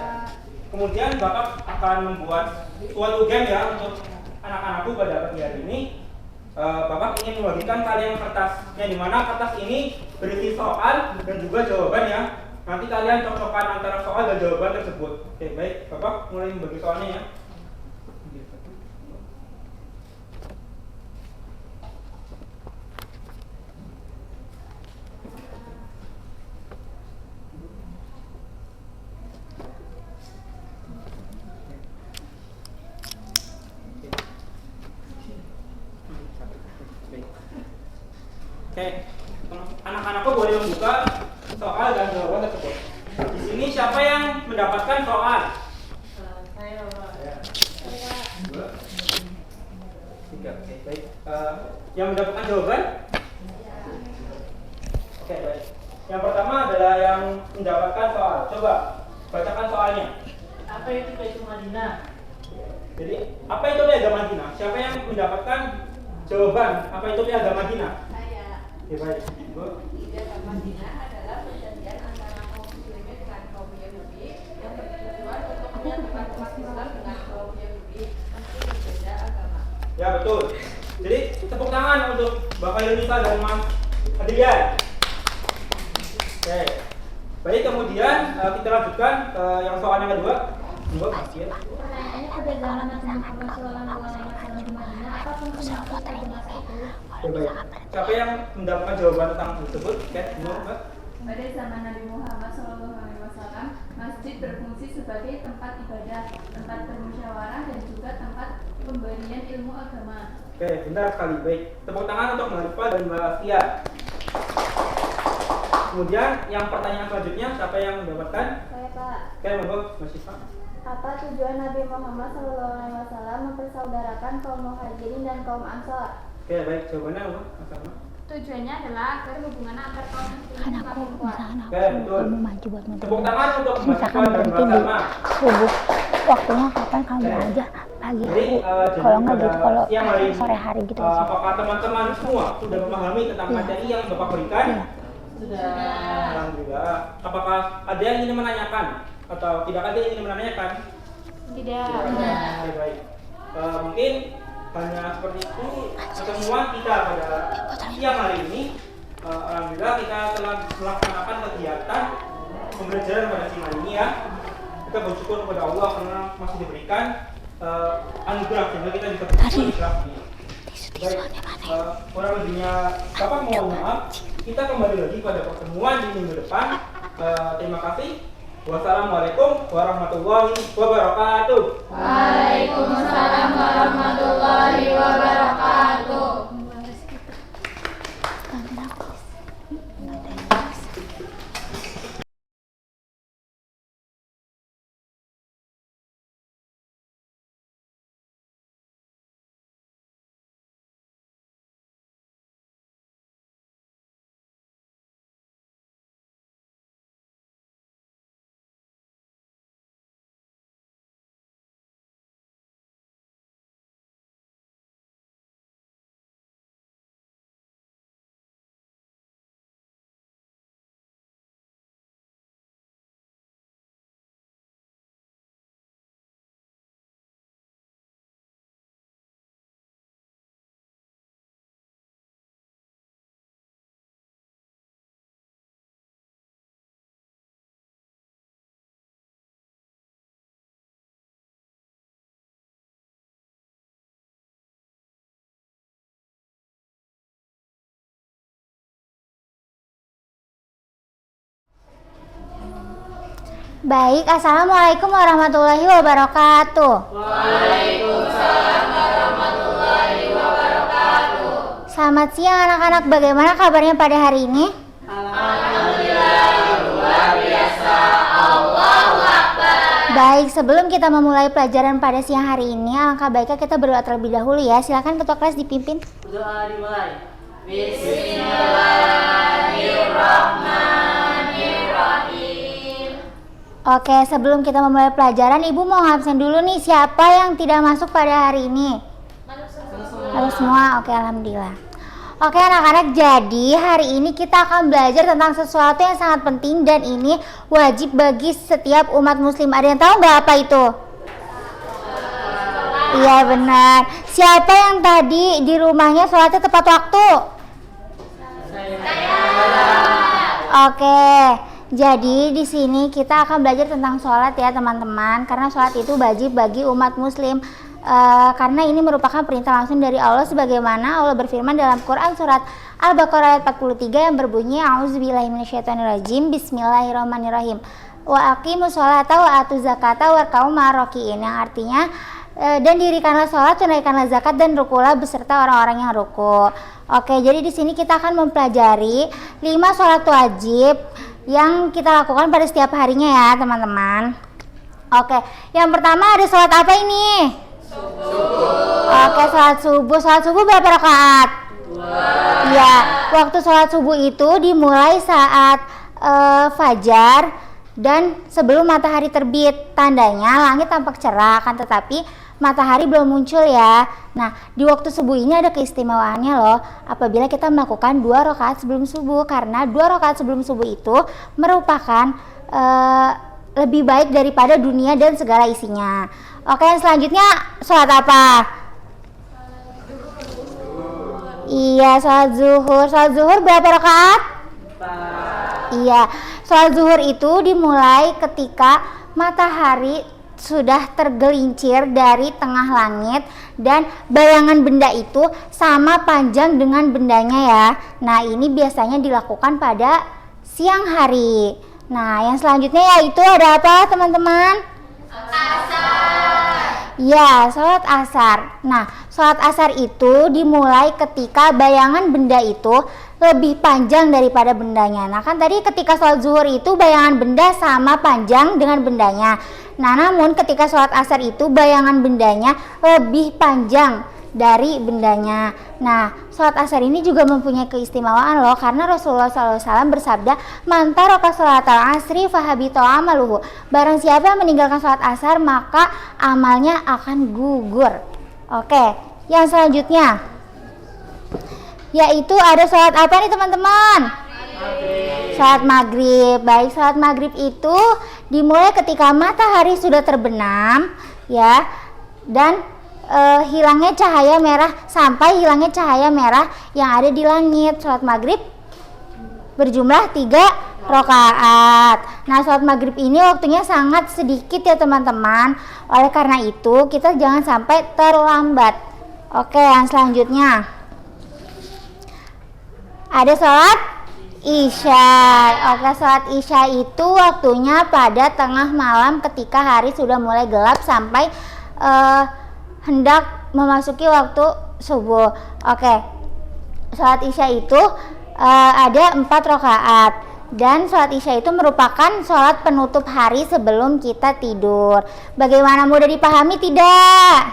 Kemudian Bapak akan membuat suatu game ya untuk anak-anakku pada pagi hari ini. Bapak ingin membagikan kalian kertas, yang dimana kertas ini berisi soal dan juga jawaban ya. Nanti kalian cocokkan antara soal dan jawaban tersebut. Oke, baik. Bapak mulai membagi soalnya ya. Oke, anak-anakku boleh membuka soal dan jawaban tersebut. Di sini siapa yang mendapatkan soal? Saya. Dua. Tiga. Oke, baik. Yang mendapatkan jawaban? Oke, baik. Yang pertama adalah yang mendapatkan soal. Coba bacakan soalnya. Apa itu Piagam Madinah? Jadi, apa itu Piagam Madinah? Siapa yang mendapatkan jawaban? Apa itu Piagam Madinah? Oke, baik. Piagam Madinah adalah perjanjian antara kaum muslimin dengan kaum Yahudi yang bertujuan untuk menyatukan umat Islam dengan kaum Yahudi meski berbeda agama. Ya, betul. Jadi tepuk tangan untuk Bapak Yunisa dan Mas Adrian. Oke. Baik, kemudian kita lanjutkan ke yang soal yang kedua. Pertanyaannya perbedaan antara Rasulullah SAW di Madinah apa fungsinya itu? Oke, baik. Siapa yang mendapatkan jawaban tentang tersebut? Oke, Mbak. Pada zaman Nabi Muhammad SAW, masjid berfungsi sebagai tempat ibadah, tempat bermusyawarah, dan juga tempat pemberian ilmu agama. Oke, benar sekali. Baik. Tepuk tangan untuk Mbak Rifa dan Mbak Astia. Kemudian yang pertanyaan selanjutnya, siapa yang mendapatkan? Saya, Pak. Oke, monggo Mas Siva. Apa tujuan Nabi Muhammad SAW mempersaudarakan kaum Muhajirin dan kaum Ansor? Oke, baik. Jawabannya apa? Mas Salma? Tujuannya adalah agar hubungan antar kaum muslimin semakin kuat. Oke, betul. Maju buat Tepuk tangan untuk Mbak misalkan Siva dan berhenti Mbak di Salma. subuh, waktunya kapan kamu aja pagi Jadi, hari. Kalau nggak gitu, kalau siang hari ini, sore hari gitu. apakah teman-teman semua sudah memahami tentang materi yang Bapak berikan? Sudah. Alhamdulillah. Apakah ada yang ingin menanyakan atau tidak ada yang ingin menanyakan? Tidak. Oke, baik. Mungkin hanya seperti itu pertemuan kita pada siang hari ini. Alhamdulillah kita telah melaksanakan kegiatan pembelajaran pada siang ini ya. Kita bersyukur kepada Allah karena masih diberikan anugerah sehingga kita bisa bersyukur di kelas ini. Baik, kurang lebihnya Bapak mohon maaf. Kita kembali lagi pada pertemuan di minggu depan. Terima kasih. Wassalamualaikum warahmatullahi wabarakatuh. Waalaikumsalam warahmatullahi wabarakatuh. Baik, assalamualaikum warahmatullahi wabarakatuh. Waalaikumsalam warahmatullahi wabarakatuh. Selamat siang anak-anak, bagaimana kabarnya pada hari ini? Alhamdulillah, luar biasa. Allahu Akbar. Baik, sebelum kita memulai pelajaran pada siang hari ini, alangkah baiknya kita berdoa terlebih dahulu ya. Silakan ketua kelas dipimpin. Doa dimulai. Bismillahirrahmanirrahim. Oke, sebelum kita memulai pelajaran, Ibu mau ngabsen dulu nih, siapa yang tidak masuk pada hari ini? Harus semua? Oke, alhamdulillah. Oke anak-anak, jadi hari ini kita akan belajar tentang sesuatu yang sangat penting dan ini wajib bagi setiap umat muslim. Ada yang tahu nggak apa itu? Iya benar. Siapa yang tadi di rumahnya sholatnya tepat waktu? Oke. Jadi di sini kita akan belajar tentang sholat ya teman-teman, karena sholat itu wajib bagi umat muslim. Karena ini merupakan perintah langsung dari Allah, sebagaimana Allah berfirman dalam Quran surat Al-Baqarah ayat 43 yang berbunyi A'udzubillahi minasyaitonirrajim, Bismillahirrahmanirrahim. Wa aqimus sholata wa atuz zakata warka'u ma'ar-raki'in, yang artinya dan dirikanlah sholat, tunaikanlah zakat dan rukulah beserta orang-orang yang ruku. Oke, jadi di sini kita akan mempelajari 5 sholat wajib yang kita lakukan pada setiap harinya ya teman-teman. Oke, yang pertama ada sholat apa ini? Subuh. Oke, sholat subuh. Sholat subuh berapa rakaat? 2. Ya, waktu sholat subuh itu dimulai saat fajar dan sebelum matahari terbit. Tandanya langit tampak cerah, kan tetapi matahari belum muncul ya. Nah, di waktu subuh ini ada keistimewaannya loh, apabila kita melakukan 2 rakaat sebelum subuh, karena 2 rakaat sebelum subuh itu merupakan lebih baik daripada dunia dan segala isinya. Oke, yang selanjutnya sholat apa? Iya, sholat zuhur. Sholat zuhur berapa rakaat? 4. Iya, sholat zuhur itu dimulai ketika matahari sudah tergelincir dari tengah langit dan bayangan benda itu sama panjang dengan bendanya ya. Nah, ini biasanya dilakukan pada siang hari. Nah, yang selanjutnya yaitu ada apa teman-teman? Asar. Ya, sholat asar. Nah, sholat asar itu dimulai ketika bayangan benda itu lebih panjang daripada bendanya. Nah, kan tadi ketika sholat zuhur itu bayangan benda sama panjang dengan bendanya. Nah, namun ketika sholat asar itu bayangan bendanya lebih panjang dari bendanya. Nah, sholat asar ini juga mempunyai keistimewaan loh, karena Rasulullah SAW bersabda, "Man taraka sholatal asri fahabito amaluhu." Barang siapa yang meninggalkan sholat asar, maka amalnya akan gugur. Oke, yang selanjutnya yaitu ada sholat apa nih teman-teman? Sholat maghrib. Baik, sholat maghrib itu dimulai ketika matahari sudah terbenam ya, dan hilangnya cahaya merah, sampai hilangnya cahaya merah yang ada di langit. Sholat maghrib berjumlah 3 rakaat. Nah, sholat maghrib ini waktunya sangat sedikit ya teman-teman. Oleh karena itu kita jangan sampai terlambat. Oke, yang selanjutnya ada sholat isya. Oke, sholat isya itu waktunya pada tengah malam ketika hari sudah mulai gelap sampai hendak memasuki waktu subuh. Oke, sholat isya itu ada 4 rakaat, dan sholat isya itu merupakan sholat penutup hari sebelum kita tidur. Bagaimana, mudah dipahami tidak?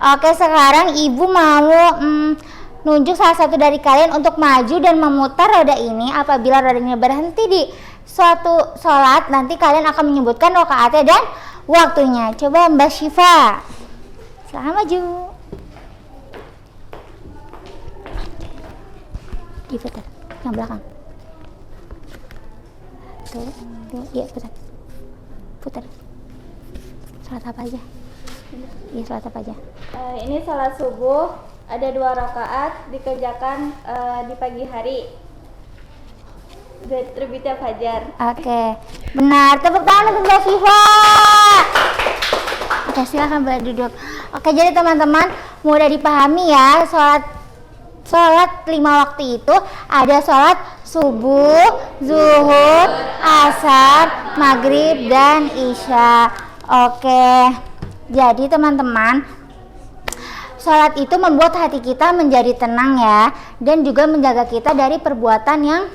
Oke, sekarang ibu mau nunjuk salah satu dari kalian untuk maju dan memutar roda ini. Apabila rodanya berhenti di suatu sholat, nanti kalian akan menyebutkan rakaatnya dan waktunya. Coba Mbak Syifa, silahkan maju. Diputar yang belakang. Tuh, iya putar. Sholat apa aja? Iya, sholat apa aja? Ini sholat subuh, ada 2 rakaat, dikerjakan di pagi hari. Terbitnya fajar. Oke, benar. Tepuk tangan untuk Mbak Syifa. Oke, silakan Mbak duduk. Oke, jadi teman-teman mudah dipahami ya, sholat 5 waktu itu ada sholat subuh, zuhur, asar, maghrib, dan isya. Oke, jadi teman-teman, sholat itu membuat hati kita menjadi tenang ya, dan juga menjaga kita dari perbuatan yang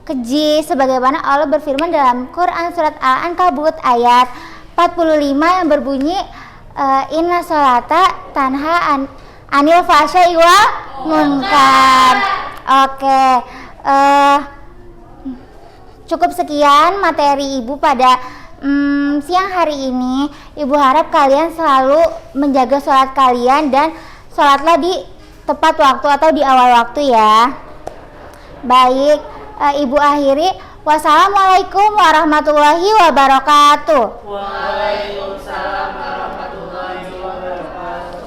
keji, sebagaimana Allah berfirman dalam Quran surat Al-Ankabut ayat 45 yang berbunyi, inna sholata tanha anil fahsya'i wal munkar. Oke, cukup sekian materi ibu pada siang hari ini. Ibu harap kalian selalu menjaga sholat kalian dan sholatlah di tepat waktu atau di awal waktu ya. Baik, ibu akhiri. Wassalamualaikum warahmatullahi wabarakatuh. Waalaikumsalam warahmatullahi wabarakatuh.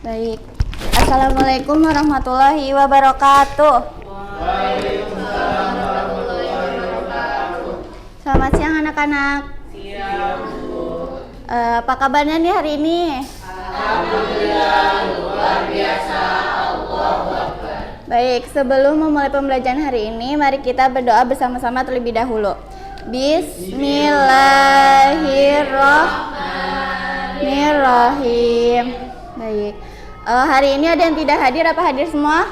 Baik. Assalamualaikum warahmatullahi wabarakatuh. Waalaikumsalam warahmatullahi wabarakatuh. Selamat siang anak-anak. Siang, Bu. Apa kabarnya nih hari ini? Alhamdulillah, luar biasa. Allahu Akbar. Baik, sebelum memulai pembelajaran hari ini, mari kita berdoa bersama-sama terlebih dahulu. Bismillahirrahmanirrahim. Baik. Hari ini ada yang tidak hadir, apa hadir semua?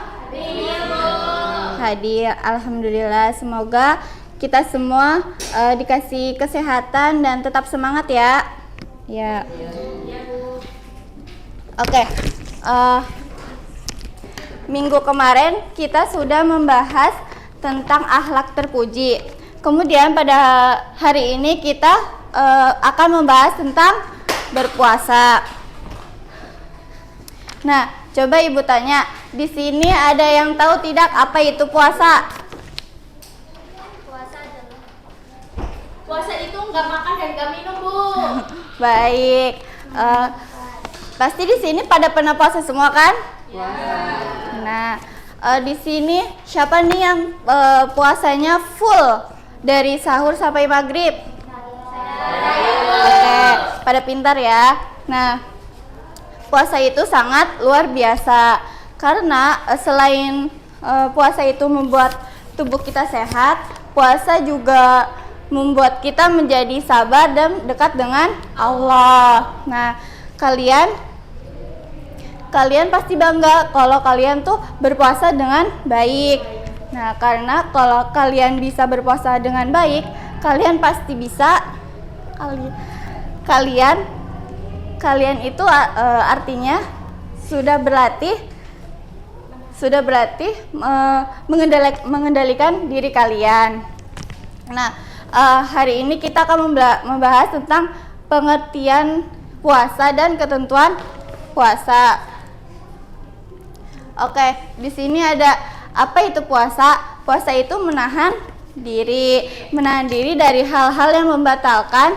Hadir, alhamdulillah. Semoga kita semua dikasih kesehatan dan tetap semangat ya. Ya. Oke. Minggu kemarin kita sudah membahas tentang akhlak terpuji. Kemudian pada hari ini kita akan membahas tentang berpuasa. Nah, coba Ibu tanya, di sini ada yang tahu tidak apa itu puasa? Puasa itu nggak makan dan nggak minum, Bu. Baik, pasti di sini pada pernah puasa semua kan? Ya. Nah, di sini siapa nih yang puasanya full dari sahur sampai maghrib? Oke, pada pintar ya. Nah, puasa itu sangat luar biasa karena selain puasa itu membuat tubuh kita sehat, puasa juga membuat kita menjadi sabar dan dekat dengan Allah. Nah, kalian pasti bangga kalau kalian tuh berpuasa dengan baik. Nah, karena kalau kalian bisa berpuasa dengan baik, kalian pasti bisa kalian itu artinya sudah berlatih mengendalikan diri kalian. Nah, hari ini kita akan membahas tentang pengertian puasa dan ketentuan puasa. Oke, di sini ada apa itu puasa? Puasa itu menahan diri dari hal-hal yang membatalkan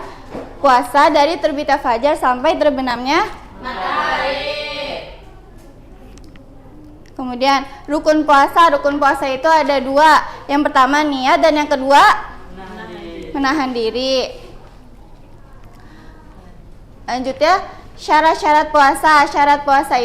puasa dari terbitnya fajar sampai terbenamnya matahari. Kemudian rukun puasa itu ada 2. Yang pertama niat dan yang kedua menahan diri. Lanjutnya syarat-syarat puasa. Syarat puasa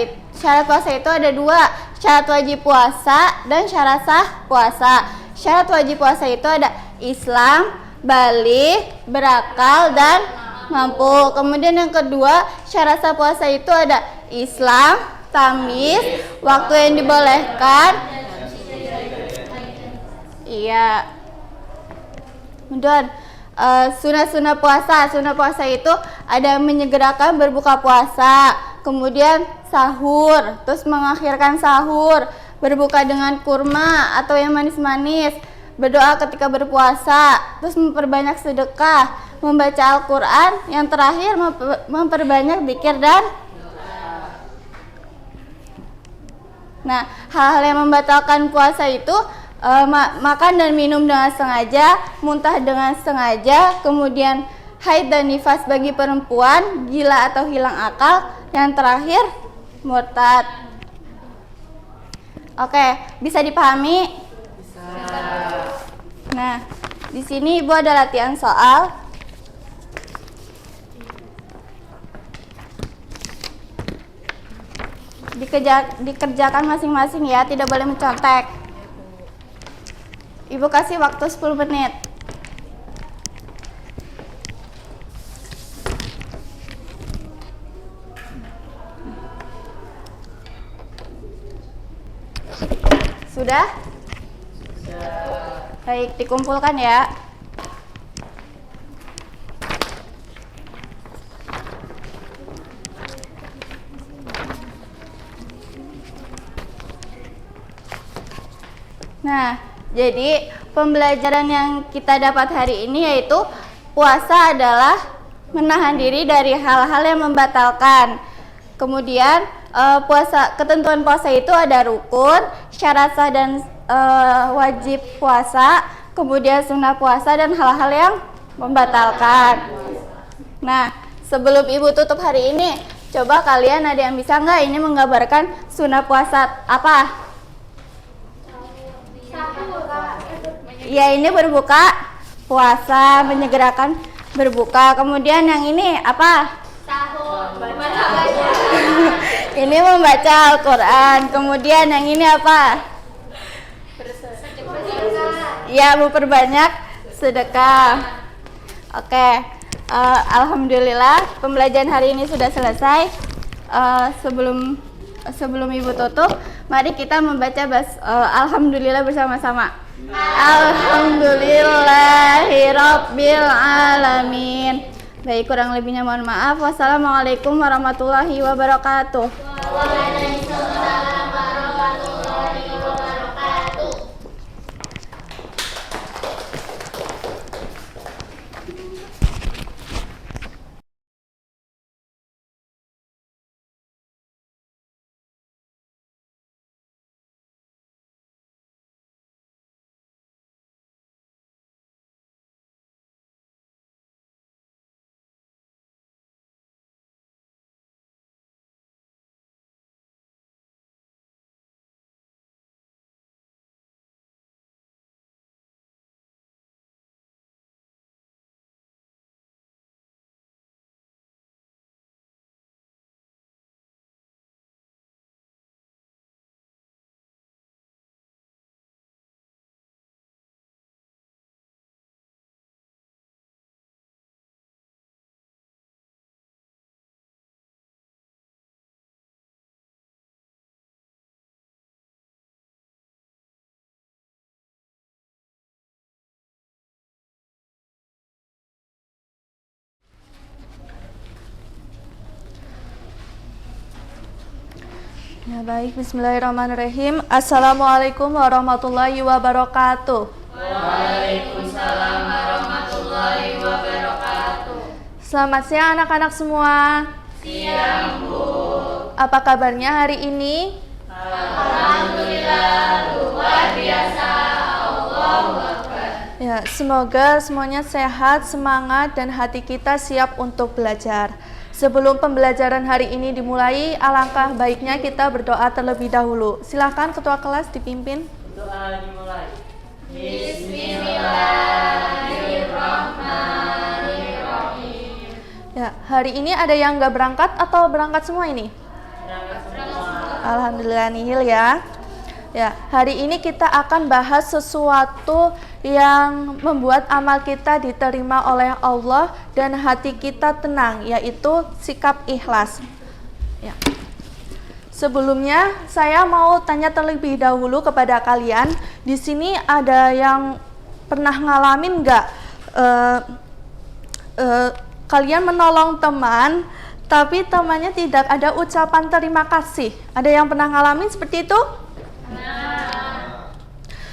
itu ada 2. Syarat wajib puasa dan syarat sah puasa. Syarat wajib puasa itu ada Islam, balik, berakal, dan mampu. Kemudian yang kedua, syarat sah puasa itu ada Islam, tamis, waktu yang dibolehkan. Iya. Kemudian sunah-sunah puasa. Sunah puasa itu ada menyegerakan berbuka puasa, kemudian sahur, terus mengakhirkan sahur, berbuka dengan kurma atau yang manis-manis, berdoa ketika berpuasa, terus memperbanyak sedekah, membaca Al-Quran, yang terakhir memperbanyak zikir dan Nah, hal-hal yang membatalkan puasa itu makan dan minum dengan sengaja, muntah dengan sengaja, kemudian haid dan nifas bagi perempuan, gila atau hilang akal, yang terakhir murtad. Oke, bisa dipahami? Bisa. Nah, di sini Ibu ada latihan soal. Dikerjakan masing-masing ya, tidak boleh mencontek. Ibu kasih waktu 10 menit. Sudah? Baik, dikumpulkan ya. Nah, jadi pembelajaran yang kita dapat hari ini yaitu puasa adalah menahan diri dari hal-hal yang membatalkan. Kemudian ketentuan puasa itu ada rukun, syarat sah dan wajib puasa, kemudian sunnah puasa dan hal-hal yang membatalkan. Nah, sebelum Ibu tutup hari ini, coba kalian ada yang bisa nggak ini menggambarkan sunnah puasa apa? Ya, ini berbuka puasa, menyegerakan berbuka. Kemudian yang ini apa? Sahur. Ini membaca Al-Quran. Kemudian yang ini apa? Ya, memperbanyak sedekah. Oke, alhamdulillah pembelajaran hari ini sudah selesai. Sebelum Ibu tutup, mari kita membaca alhamdulillah bersama-sama. Alhamdulillahirabbil alamin. Baik, kurang lebihnya mohon maaf. Wassalamualaikum warahmatullahi wabarakatuh. Waalaikumsalam warahmatullahi wabarakatuh. Ya baik, bismillahirrahmanirrahim. Assalamualaikum warahmatullahi wabarakatuh. Waalaikumsalam warahmatullahi wabarakatuh. Selamat siang anak-anak semua. Siang, Bu. Apa kabarnya hari ini? Alhamdulillah, luar biasa. Allahu Akbar. Ya, semoga semuanya sehat, semangat, dan hati kita siap untuk belajar. Sebelum pembelajaran hari ini dimulai, alangkah baiknya kita berdoa terlebih dahulu. Silakan ketua kelas dipimpin. Doa dimulai. Bismillahirrahmanirrahim. Ya, hari ini ada yang nggak berangkat atau berangkat semua ini? Alhamdulillah nihil ya. Ya, hari ini kita akan bahas sesuatu yang membuat amal kita diterima oleh Allah dan hati kita tenang, yaitu sikap ikhlas. Ya. Sebelumnya, saya mau tanya terlebih dahulu kepada kalian. Di sini ada yang pernah ngalamin nggak? Kalian menolong teman, tapi temannya tidak ada ucapan terima kasih. Ada yang pernah ngalamin seperti itu?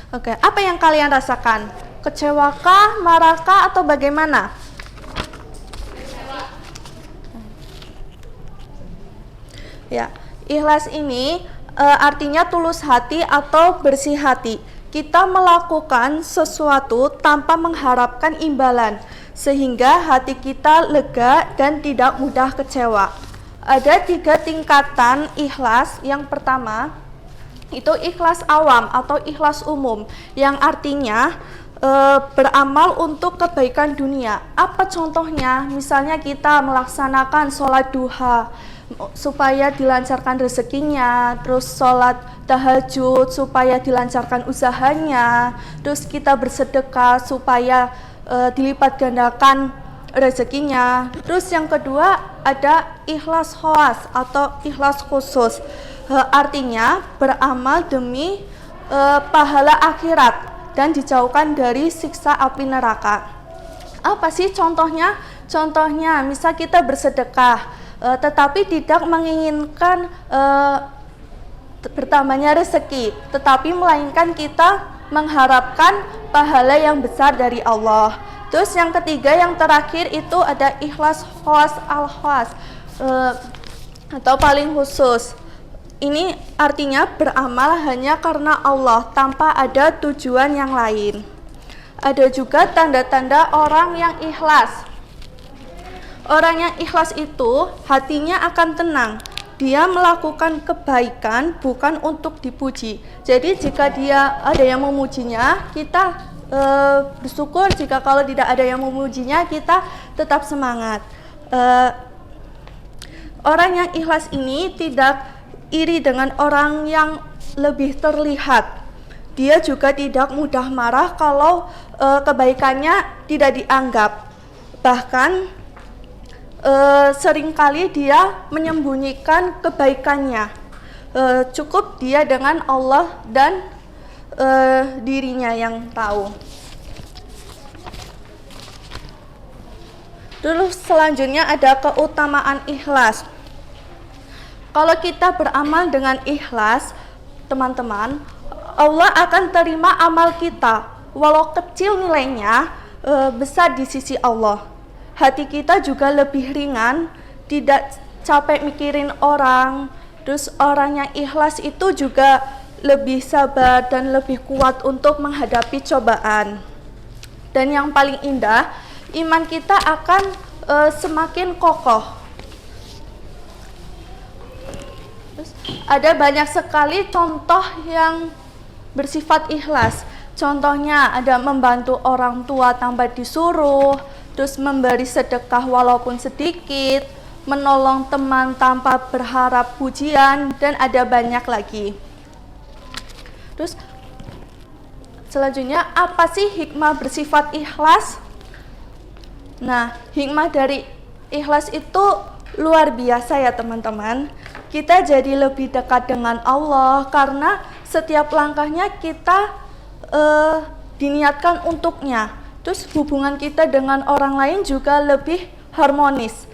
Oke, apa yang kalian rasakan? Kecewakah, marahkah, atau bagaimana? Ya, ikhlas ini artinya tulus hati atau bersih hati. Kita melakukan sesuatu tanpa mengharapkan imbalan, sehingga hati kita lega dan tidak mudah kecewa. Ada 3 tingkatan ikhlas. Yang pertama, itu ikhlas awam atau ikhlas umum, yang artinya beramal untuk kebaikan dunia. Apa contohnya? Misalnya kita melaksanakan sholat duha supaya dilancarkan rezekinya, terus sholat tahajud supaya dilancarkan usahanya, terus kita bersedekah supaya dilipat gandakan rezekinya. Terus yang kedua ada ikhlas khawas atau ikhlas khusus. Artinya beramal demi pahala akhirat dan dijauhkan dari siksa api neraka. Apa sih contohnya? Contohnya misal kita bersedekah tetapi tidak menginginkan bertambahnya rezeki, tetapi melainkan kita mengharapkan pahala yang besar dari Allah. Terus yang ketiga, yang terakhir itu ada ikhlas khawas al-khawas atau paling khusus. Ini artinya beramal hanya karena Allah tanpa ada tujuan yang lain. Ada juga tanda-tanda orang yang ikhlas. Orang yang ikhlas itu hatinya akan tenang. Dia melakukan kebaikan bukan untuk dipuji. Jadi jika dia ada yang memujinya, kita bersyukur. Jika kalau tidak ada yang memujinya, kita tetap semangat. Orang yang ikhlas ini tidak iri dengan orang yang lebih terlihat. Dia juga tidak mudah marah kalau kebaikannya tidak dianggap. Bahkan seringkali dia menyembunyikan kebaikannya. Cukup dia dengan Allah dan dirinya yang tahu. Terus selanjutnya ada keutamaan ikhlas. Kalau kita beramal dengan ikhlas, teman-teman, Allah akan terima amal kita. Walau kecil nilainya, besar di sisi Allah. Hati kita juga lebih ringan, tidak capek mikirin orang. Terus orang yang ikhlas itu juga lebih sabar dan lebih kuat untuk menghadapi cobaan. Dan yang paling indah, iman kita akan semakin kokoh. Terus, ada banyak sekali contoh yang bersifat ikhlas. Contohnya ada membantu orang tua tanpa disuruh, terus memberi sedekah walaupun sedikit, menolong teman tanpa berharap pujian, dan ada banyak lagi. Terus selanjutnya, apa sih hikmah bersifat ikhlas? Nah, hikmah dari ikhlas itu luar biasa ya teman-teman. Kita jadi lebih dekat dengan Allah karena setiap langkahnya kita diniatkan untuknya. Terus hubungan kita dengan orang lain juga lebih harmonis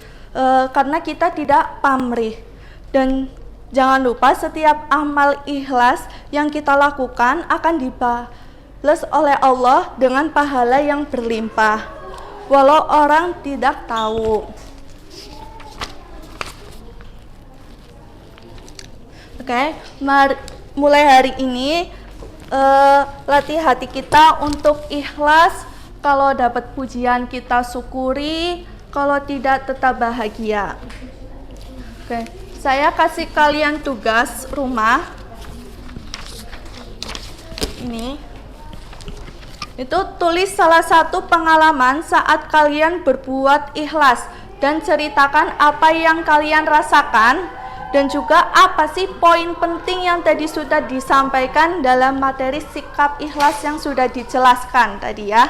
karena kita tidak pamrih. Dan Jangan lupa setiap amal ikhlas yang kita lakukan akan dibalas oleh Allah dengan pahala yang berlimpah, walau orang tidak tahu. Oke, mulai hari ini latih hati kita untuk ikhlas. Kalau dapat pujian kita syukuri, kalau tidak tetap bahagia. Oke, saya kasih kalian tugas rumah. Ini. Itu tulis salah satu pengalaman saat kalian berbuat ikhlas dan ceritakan apa yang kalian rasakan dan juga apa sih poin penting yang tadi sudah disampaikan dalam materi sikap ikhlas yang sudah dijelaskan tadi ya.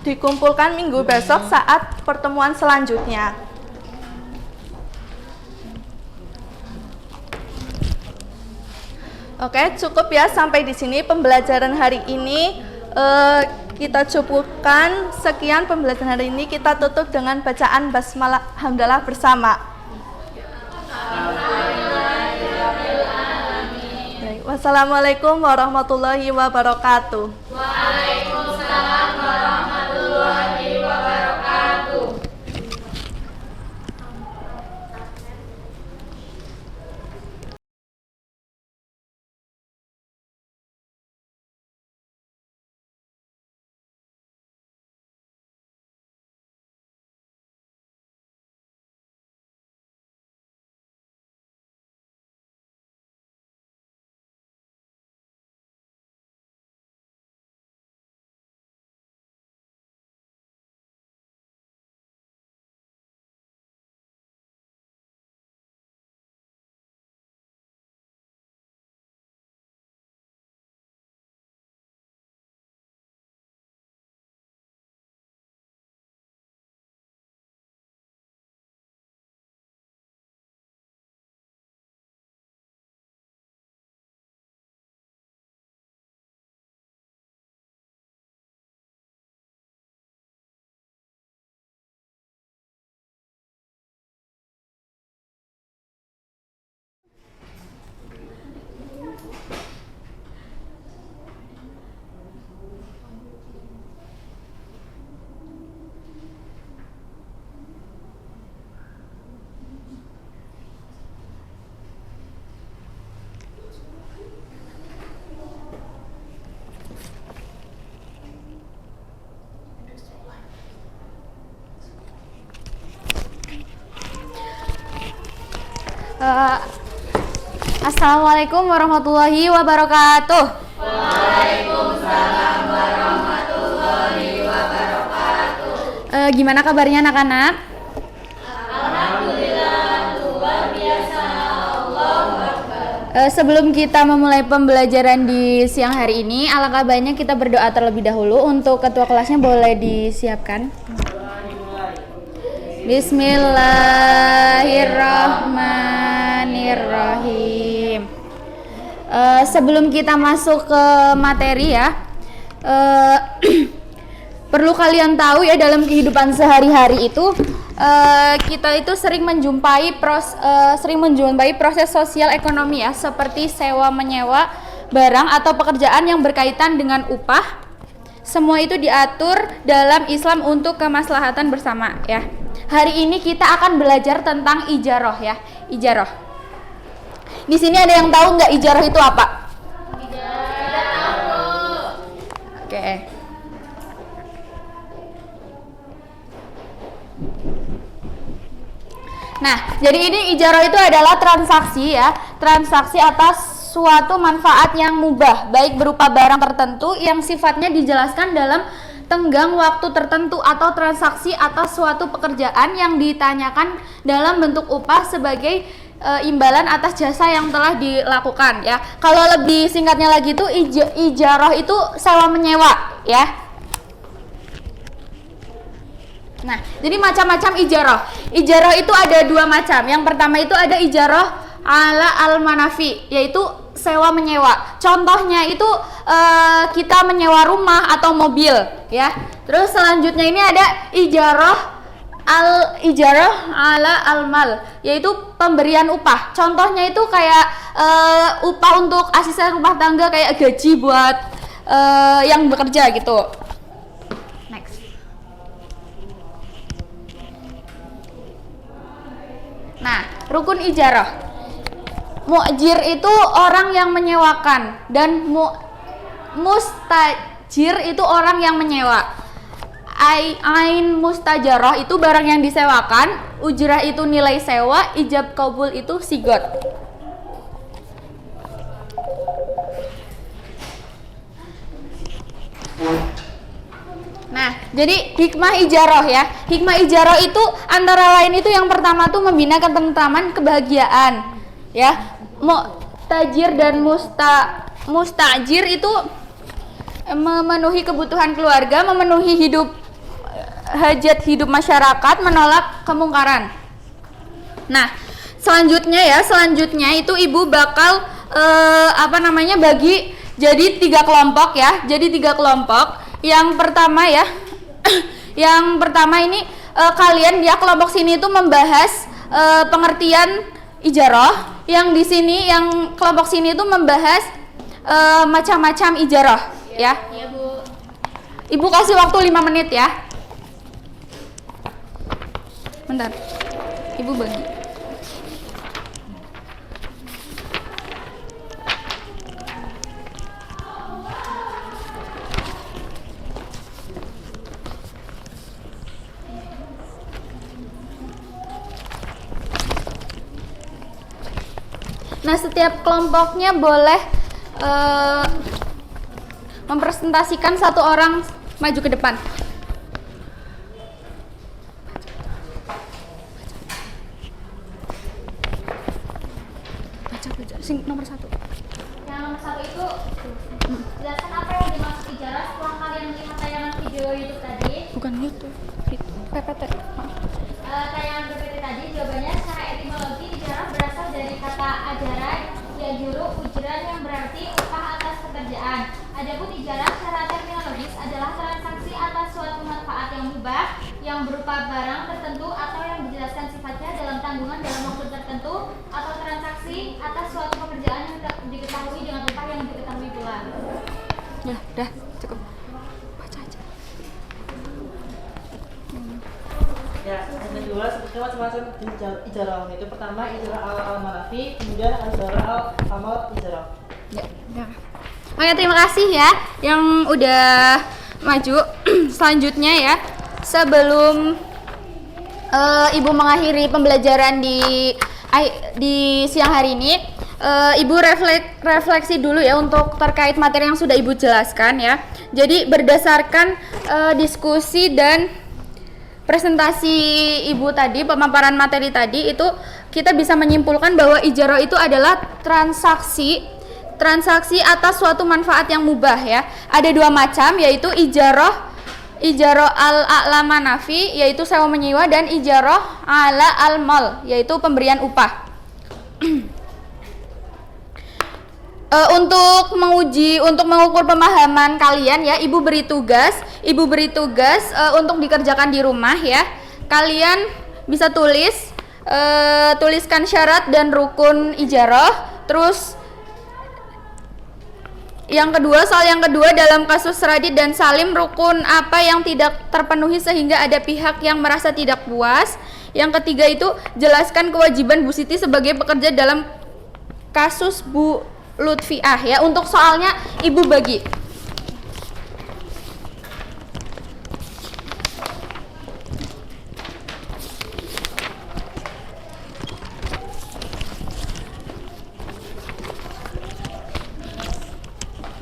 Dikumpulkan minggu besok saat pertemuan selanjutnya. Oke, cukup ya sampai di sini pembelajaran hari ini. Kita cukupkan. Sekian pembelajaran hari ini. Kita tutup dengan bacaan basmalah hamdalah bersama. Wassalamualaikum warahmatullahi wabarakatuh. Waalaikumsalam warahmatullahi wabarakatuh. Assalamualaikum warahmatullahi wabarakatuh. Waalaikumsalam warahmatullahi wabarakatuh. Gimana kabarnya anak-anak? Alhamdulillah, luar biasa. Allahu Akbar. Sebelum kita memulai pembelajaran di siang hari ini, alangkah baiknya kita berdoa terlebih dahulu. Untuk ketua kelasnya boleh disiapkan. Bismillahirrahmanirrahim. Sebelum kita masuk ke materi ya, perlu kalian tahu ya, dalam kehidupan sehari-hari itu kita itu sering menjumpai proses sosial ekonomi ya, seperti sewa menyewa barang atau pekerjaan yang berkaitan dengan upah. Semua itu diatur dalam Islam untuk kemaslahatan bersama ya. Hari ini kita akan belajar tentang ijaroh ya, ijaroh. Di sini ada yang tahu nggak ijaroh itu apa? Tidak tahu. Oke. Nah, jadi ini ijaroh itu adalah transaksi ya, transaksi atas suatu manfaat yang mubah, baik berupa barang tertentu yang sifatnya dijelaskan dalam tenggang waktu tertentu, atau transaksi atas suatu pekerjaan yang ditanyakan dalam bentuk upah sebagai imbalan atas jasa yang telah dilakukan ya. Kalau lebih singkatnya lagi itu ijaroh itu sewa menyewa ya. Nah, jadi macam-macam ijaroh. Ijaroh itu ada dua macam. Yang pertama itu ada ijaroh ala al-manafi, yaitu sewa menyewa. Contohnya itu kita menyewa rumah atau mobil ya. Terus selanjutnya ini ada ijarah ala almal, yaitu pemberian upah. Contohnya itu kayak upah untuk asisten rumah tangga, kayak gaji buat yang bekerja gitu. Next. Nah, rukun ijarah. Mu'jir itu orang yang menyewakan dan mustajir itu orang yang menyewa. Ain mustajarah itu barang yang disewakan, ujrah itu nilai sewa, ijab kabul itu sigot. Nah, jadi hikmah ijarah ya. Hikmah ijarah itu antara lain itu yang pertama tuh membina ketentraman, kebahagiaan. Ya, mu'tajir dan mustajir itu memenuhi kebutuhan keluarga, memenuhi hajat hidup masyarakat, menolak kemungkaran. Nah, selanjutnya itu ibu bakal bagi jadi 3 kelompok ya. Jadi 3 kelompok. Yang pertama ya, yang pertama ini kalian ya kelompok sini itu membahas pengertian ijarah. Yang di sini, yang kelompok sini itu membahas macam-macam ijarah ya. Iya, Bu. Ibu kasih waktu 5 menit ya. Bentar. Ibu bagi. Nah, setiap kelompoknya boleh mempresentasikan 1 orang maju ke depan. Baca. Nomor 1. Yang nomor 1 itu jelaskan apa yang dimaksud ijarah setelah kalian melihat tayangan video YouTube tadi. Bukan YouTube, PPT. Tayangan PPT tadi, jawabannya secara etimologi ijarah berasal dari kata ajaran, yajuru, ujran yang berarti upah atas pekerjaan. Adapun ijarah secara terminologis adalah transaksi atas suatu manfaat yang mubah yang berupa barang tertentu atau yang dijelaskan sifatnya dalam tanggungan dalam waktu tertentu, atau transaksi atas suatu pekerjaan yang diketahui dengan upah yang diketahui pula. Ya, udah cukup. Baca aja. Ya, yang kedua sebetulnya macam-macam ijarah. Itu pertama ijarah al-manafi, kemudian ijarah al-amal ijarah. Ya. Oke, terima kasih ya yang udah maju. Selanjutnya ya, sebelum ibu mengakhiri pembelajaran di siang hari ini, ibu refleksi dulu ya untuk terkait materi yang sudah ibu jelaskan ya. Jadi berdasarkan diskusi dan presentasi ibu tadi, pemaparan materi tadi, itu kita bisa menyimpulkan bahwa ijarah itu adalah transaksi atas suatu manfaat yang mubah ya. Ada 2 macam, yaitu ijarah al-a'la manafi, yaitu sewa menyewa, dan ijarah ala al-mal, yaitu pemberian upah. Untuk mengukur pemahaman kalian ya, ibu beri tugas untuk dikerjakan di rumah ya. Kalian bisa tuliskan syarat dan rukun ijarah. Terus soal yang kedua dalam kasus Radit dan Salim, rukun apa yang tidak terpenuhi sehingga ada pihak yang merasa tidak puas. Yang ketiga itu jelaskan kewajiban Bu Siti sebagai pekerja dalam kasus Bu Lutfiah ya. Untuk soalnya ibu bagi.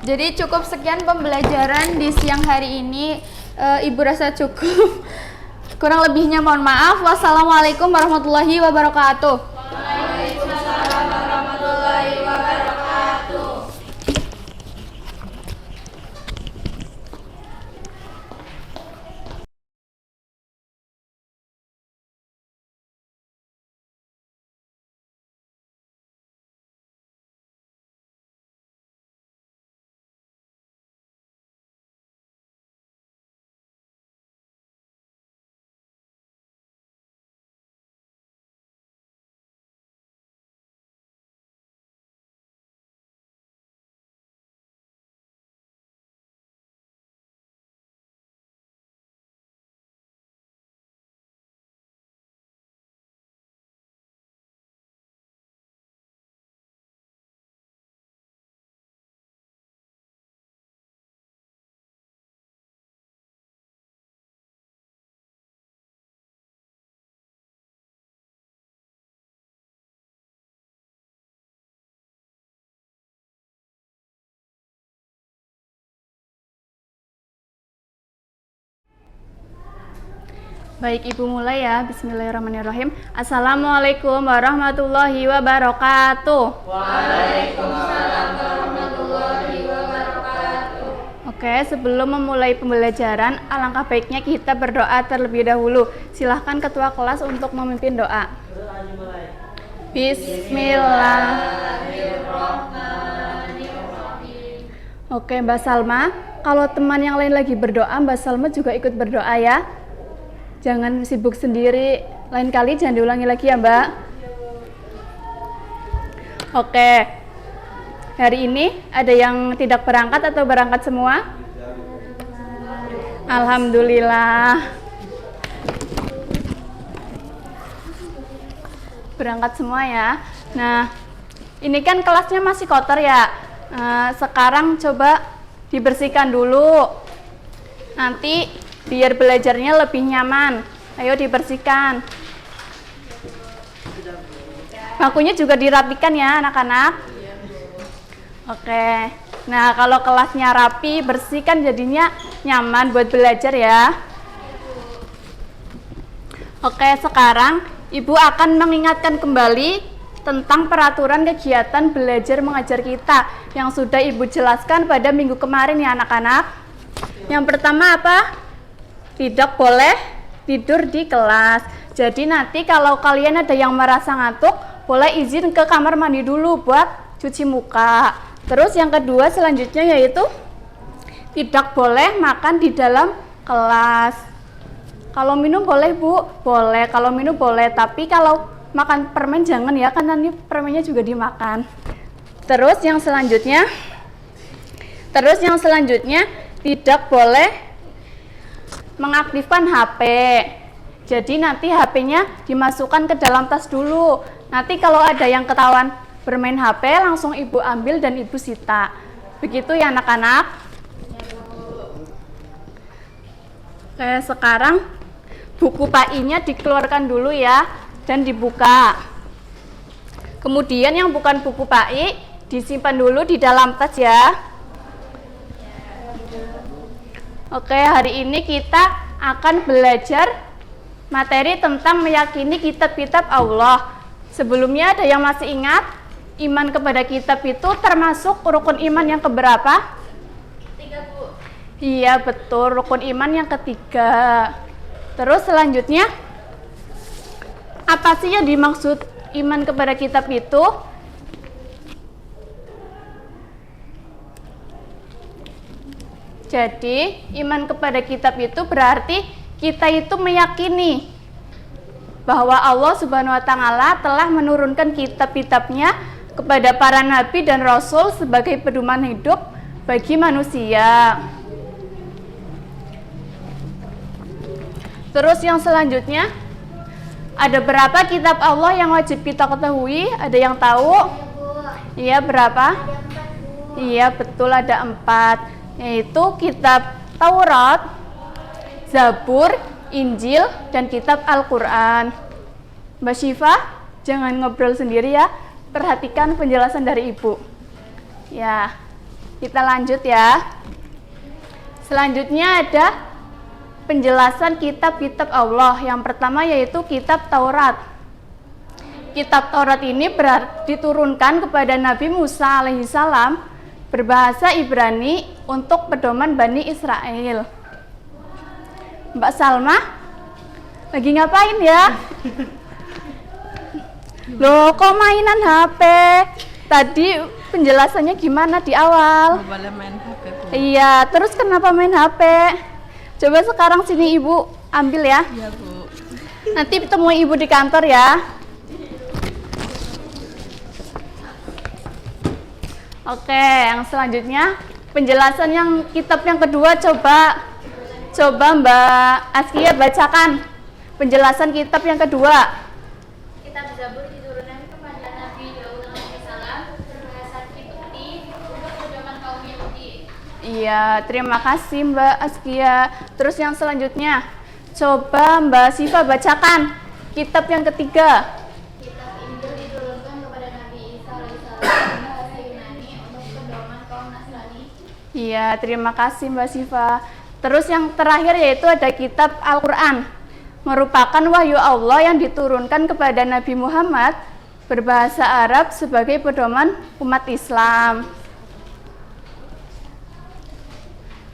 Jadi cukup sekian pembelajaran di siang hari ini. Ibu rasa cukup. Kurang lebihnya mohon maaf. Wassalamualaikum warahmatullahi wabarakatuh. Baik, Ibu mulai ya. Bismillahirrahmanirrahim. Assalamualaikum warahmatullahi wabarakatuh. Waalaikumsalam warahmatullahi wabarakatuh. Oke, sebelum memulai pembelajaran, alangkah baiknya kita berdoa terlebih dahulu. Silahkan ketua kelas untuk memimpin doa. Bismillahirrahmanirrahim. Oke, Mbak Salma, kalau teman yang lain lagi berdoa, Mbak Salma juga ikut berdoa ya. Jangan sibuk sendiri, lain kali jangan diulangi lagi ya Mbak. Oke, hari ini ada yang tidak berangkat atau berangkat semua? Alhamdulillah. Berangkat semua ya. Nah, ini kan kelasnya masih kotor ya. Sekarang coba dibersihkan dulu. Nanti biar belajarnya lebih nyaman. Ayo dibersihkan. Bangkunya juga dirapikan ya anak-anak. Oke. Nah, kalau kelasnya rapi, bersihkan jadinya nyaman buat belajar ya. Oke, sekarang Ibu akan mengingatkan kembali tentang peraturan kegiatan belajar mengajar kita yang sudah Ibu jelaskan pada minggu kemarin ya anak-anak. Yang pertama apa? Tidak boleh tidur di kelas. Jadi nanti kalau kalian ada yang merasa ngantuk, boleh izin ke kamar mandi dulu buat cuci muka. Terus yang kedua selanjutnya yaitu tidak boleh makan di dalam kelas. Kalau minum boleh Bu? Boleh. Kalau minum boleh, tapi kalau makan permen jangan ya, kan nanti permennya juga dimakan. Terus yang selanjutnya tidak boleh mengaktifkan HP. Jadi nanti HP-nya dimasukkan ke dalam tas dulu. Nanti kalau ada yang ketahuan bermain HP, langsung Ibu ambil dan Ibu sita. Begitu ya anak-anak? Oke, sekarang buku PAI-nya dikeluarkan dulu ya dan dibuka. Kemudian yang bukan buku PAI disimpan dulu di dalam tas ya. Oke, hari ini kita akan belajar materi tentang meyakini kitab-kitab Allah. Sebelumnya ada yang masih ingat? Iman kepada kitab itu termasuk rukun iman yang keberapa? 3, Bu. Iya, betul, rukun iman yang ketiga. Terus selanjutnya, apa sih yang dimaksud iman kepada kitab itu? Jadi, iman kepada kitab itu berarti kita itu meyakini bahwa Allah Subhanahu wa Ta'ala telah menurunkan kitab-kitabnya kepada para nabi dan rasul sebagai pedoman hidup bagi manusia. Terus yang selanjutnya, ada berapa kitab Allah yang wajib kita ketahui? Ada yang tahu? Iya, berapa? Iya, betul, ada 4. Yaitu kitab Taurat, Zabur, Injil, dan kitab Al-Quran. Mbak Syifa, jangan ngobrol sendiri ya, perhatikan penjelasan dari Ibu. Ya, kita lanjut ya. Selanjutnya ada penjelasan kitab-kitab Allah. Yang pertama yaitu kitab Taurat. Kitab Taurat ini diturunkan kepada Nabi Musa alaihissalam berbahasa Ibrani untuk pedoman Bani Israel. Mbak Salma, lagi ngapain ya? Loh, kok mainan HP? Tadi penjelasannya gimana di awal? Nggak boleh main HP, Bu. Iya, terus kenapa main HP? Coba sekarang sini Ibu ambil ya. Iya, Bu. Nanti temui Ibu di kantor ya. Oke, yang selanjutnya penjelasan yang kitab yang kedua, coba Mbak Askia bacakan penjelasan kitab yang kedua. Kitab Zabur diturunkan kepada Nabi Daud alaihissalam berbahasa Kipti untuk pedoman kaum Yahudi. Iya, terima kasih Mbak Askia. Terus yang selanjutnya, coba Mbak Siva bacakan kitab yang ketiga. Kitab Injil diturunkan kepada Nabi Isa alaihissalam berbahasa Yunani untuk pedoman kaum Nasrani. Iya, terima kasih Mbak Siva. Terus yang terakhir yaitu ada kitab Al-Quran. merupakan wahyu Allah yang diturunkan kepada Nabi Muhammad berbahasa Arab sebagai pedoman umat Islam.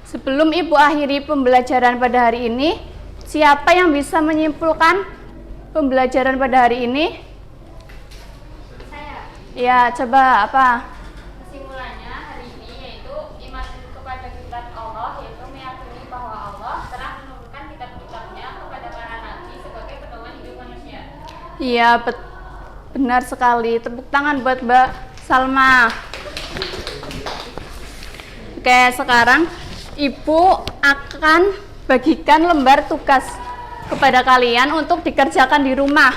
Sebelum Ibu akhiri pembelajaran pada hari ini, siapa yang bisa menyimpulkan pembelajaran pada hari ini? Saya. Ya, coba apa? Kesimpulannya hari ini yaitu iman kepada kitab Allah, yaitu meyakini bahwa Allah telah menurunkan kitab-kitabnya kepada para nabi sebagai pedoman hidup manusia. Iya, benar sekali. Tepuk tangan buat Mbak Salma. Oke, sekarang Ibu akan bagikan lembar tugas kepada kalian untuk dikerjakan di rumah.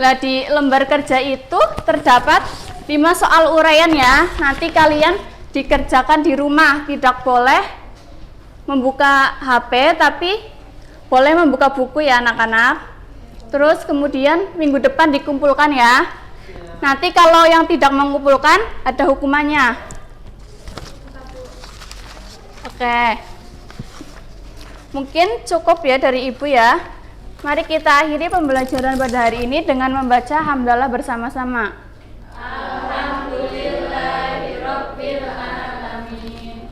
Nah, di lembar kerja itu terdapat 5 soal uraian ya. Nanti kalian dikerjakan di rumah, tidak boleh membuka HP, tapi boleh membuka buku ya anak-anak. Terus kemudian minggu depan dikumpulkan ya. Nanti kalau yang tidak mengumpulkan ada hukumannya. Oke. Mungkin cukup ya dari Ibu ya. Mari kita akhiri pembelajaran pada hari ini dengan membaca hamdalah bersama-sama. Alhamdulillahirabbil alamin.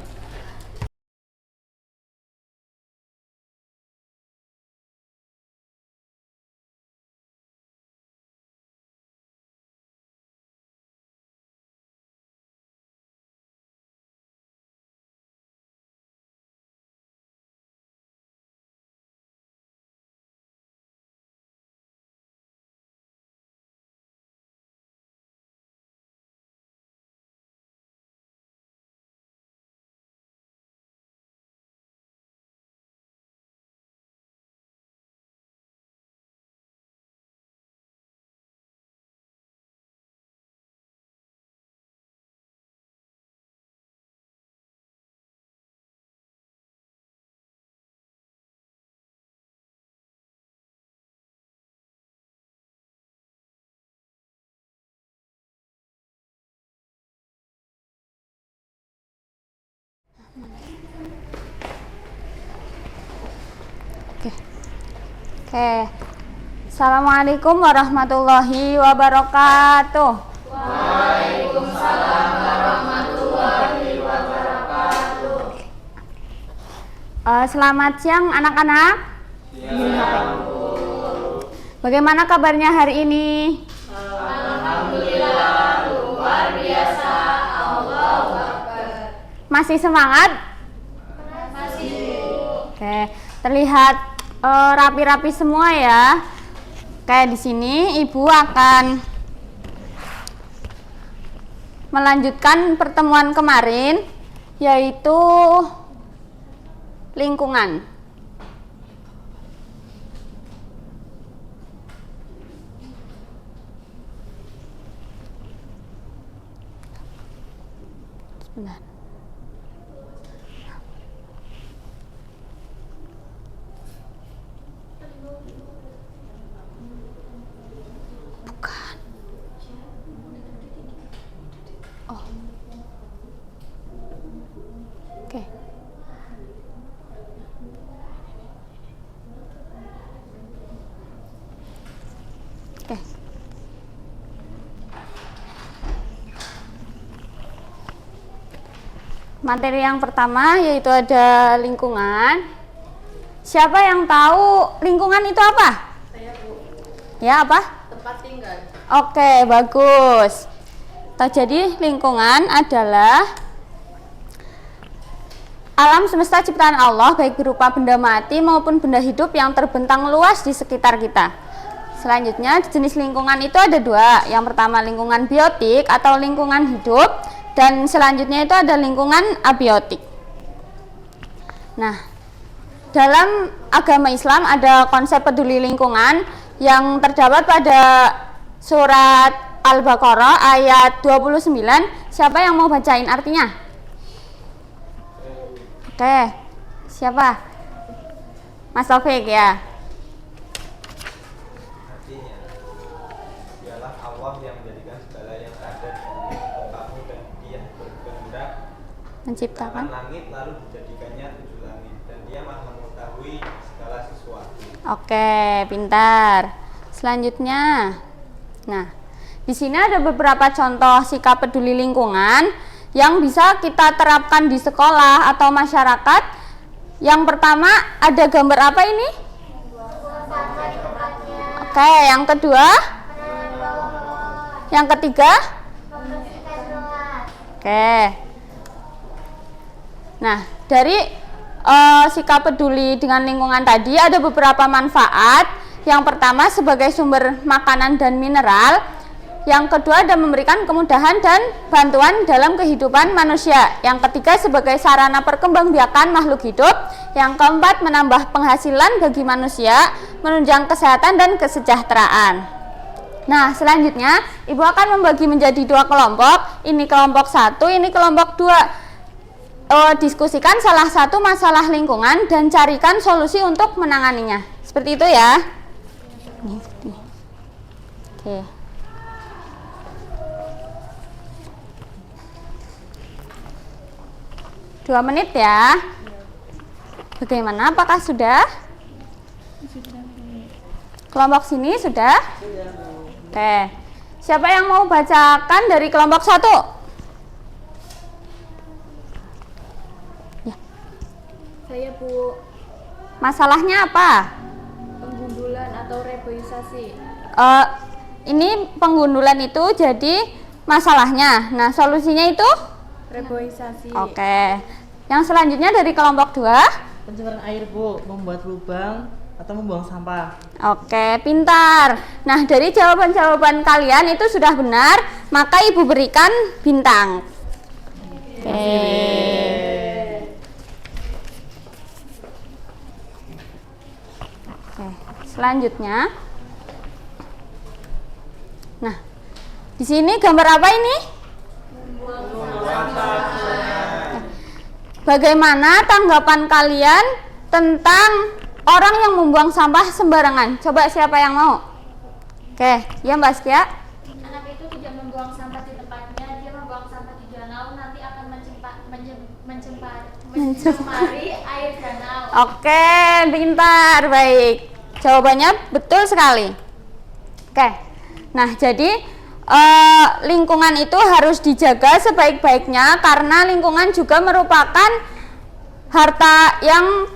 Oke. Assalamualaikum warahmatullahi wabarakatuh. Waalaikumsalam warahmatullahi wabarakatuh. Selamat siang anak-anak. Bagaimana kabarnya hari ini? Alhamdulillah luar biasa. Allahu Akbar. Masih semangat? Masih. Oke, terlihat rapi-rapi semua ya. Kayak di sini Ibu akan melanjutkan pertemuan kemarin, yaitu lingkungan. Sebentar. Bukan. Oh. Oke. Oke. Materi yang pertama yaitu ada lingkungan. Siapa yang tahu lingkungan itu apa? Saya, Bu. Ya, apa? Tempat tinggal. Oke, bagus. Jadi lingkungan adalah alam semesta ciptaan Allah, baik berupa benda mati maupun benda hidup yang terbentang luas di sekitar kita. Selanjutnya, jenis lingkungan itu ada dua. Yang pertama lingkungan biotik atau lingkungan hidup, dan selanjutnya itu ada lingkungan abiotik. Nah, dalam agama Islam ada konsep peduli lingkungan yang terdapat pada surat Al-Baqarah ayat 29. Siapa yang mau bacain artinya? Oke, siapa? Mas Taufik ya. Artinya ialah Allah Menciptakan langit lalu dijadikannya 7 langit, dan dia maha mengetahui segala sesuatu. Oke, pintar. Selanjutnya, nah, di sini ada beberapa contoh sikap peduli lingkungan yang bisa kita terapkan di sekolah atau masyarakat. Yang pertama, ada gambar apa ini? Oke, yang kedua? Yang ketiga? Oke. Nah, dari sikap peduli dengan lingkungan tadi ada beberapa manfaat. Yang pertama, sebagai sumber makanan dan mineral. Yang kedua, ada memberikan kemudahan dan bantuan dalam kehidupan manusia. Yang ketiga, sebagai sarana perkembangbiakan makhluk hidup. Yang keempat, menambah penghasilan bagi manusia, menunjang kesehatan dan kesejahteraan. Nah, selanjutnya Ibu akan membagi menjadi 2 kelompok. Ini kelompok 1, ini kelompok 2. Diskusikan salah satu masalah lingkungan dan carikan solusi untuk menanganinya. Seperti itu ya. Oke. Dua menit ya. Bagaimana? Apakah sudah? Kelompok sini sudah? Oke. Siapa yang mau bacakan dari kelompok 1? Ya. Saya Bu. Masalahnya apa? Penggundulan atau reboisasi. Ini penggundulan itu jadi masalahnya. Nah, solusinya itu? Reboisasi. Oke. Yang selanjutnya dari kelompok 2? Pencemaran air, Bu, membuat lubang atau membuang sampah. Oke, pintar. Nah, dari jawaban-jawaban kalian itu sudah benar, maka Ibu berikan bintang. Oke. Oke, selanjutnya. Nah, di sini gambar apa ini? Bagaimana tanggapan kalian tentang orang yang membuang sampah sembarangan? Coba siapa yang mau? Oke, ya Mbak Skia. Anak itu tidak membuang sampah di tempatnya, dia membuang sampah di danau, nanti akan mencemari air danau. Oke, pintar, baik. Jawabannya betul sekali. Oke, nah jadi lingkungan itu harus dijaga sebaik-baiknya karena lingkungan juga merupakan harta yang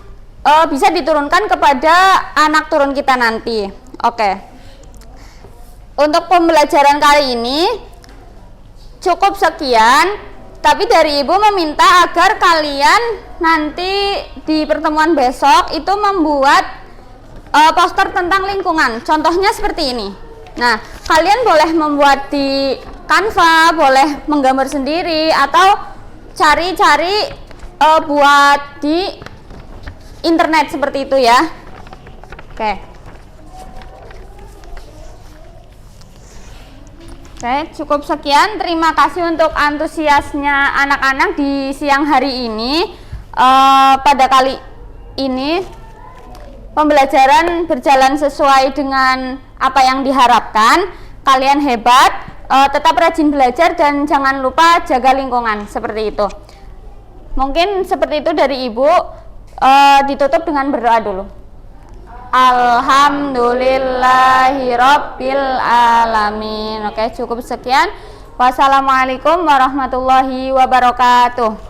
bisa diturunkan kepada anak turun kita nanti. Oke. Untuk pembelajaran kali ini cukup sekian, tapi dari Ibu meminta agar kalian nanti di pertemuan besok itu membuat poster tentang lingkungan. Contohnya seperti ini. Nah, kalian boleh membuat di Canva, boleh menggambar sendiri atau cari-cari buat di internet seperti itu ya. Oke. Oke, cukup sekian. Terima kasih untuk antusiasnya anak-anak di siang hari ini. Pada kali ini pembelajaran berjalan sesuai dengan apa yang diharapkan. Kalian hebat, tetap rajin belajar dan jangan lupa jaga lingkungan, seperti itu. Mungkin seperti itu dari Ibu. Ditutup dengan berdoa dulu. Alhamdulillahirabbil alamin. Oke, cukup sekian. Wassalamualaikum warahmatullahi wabarakatuh.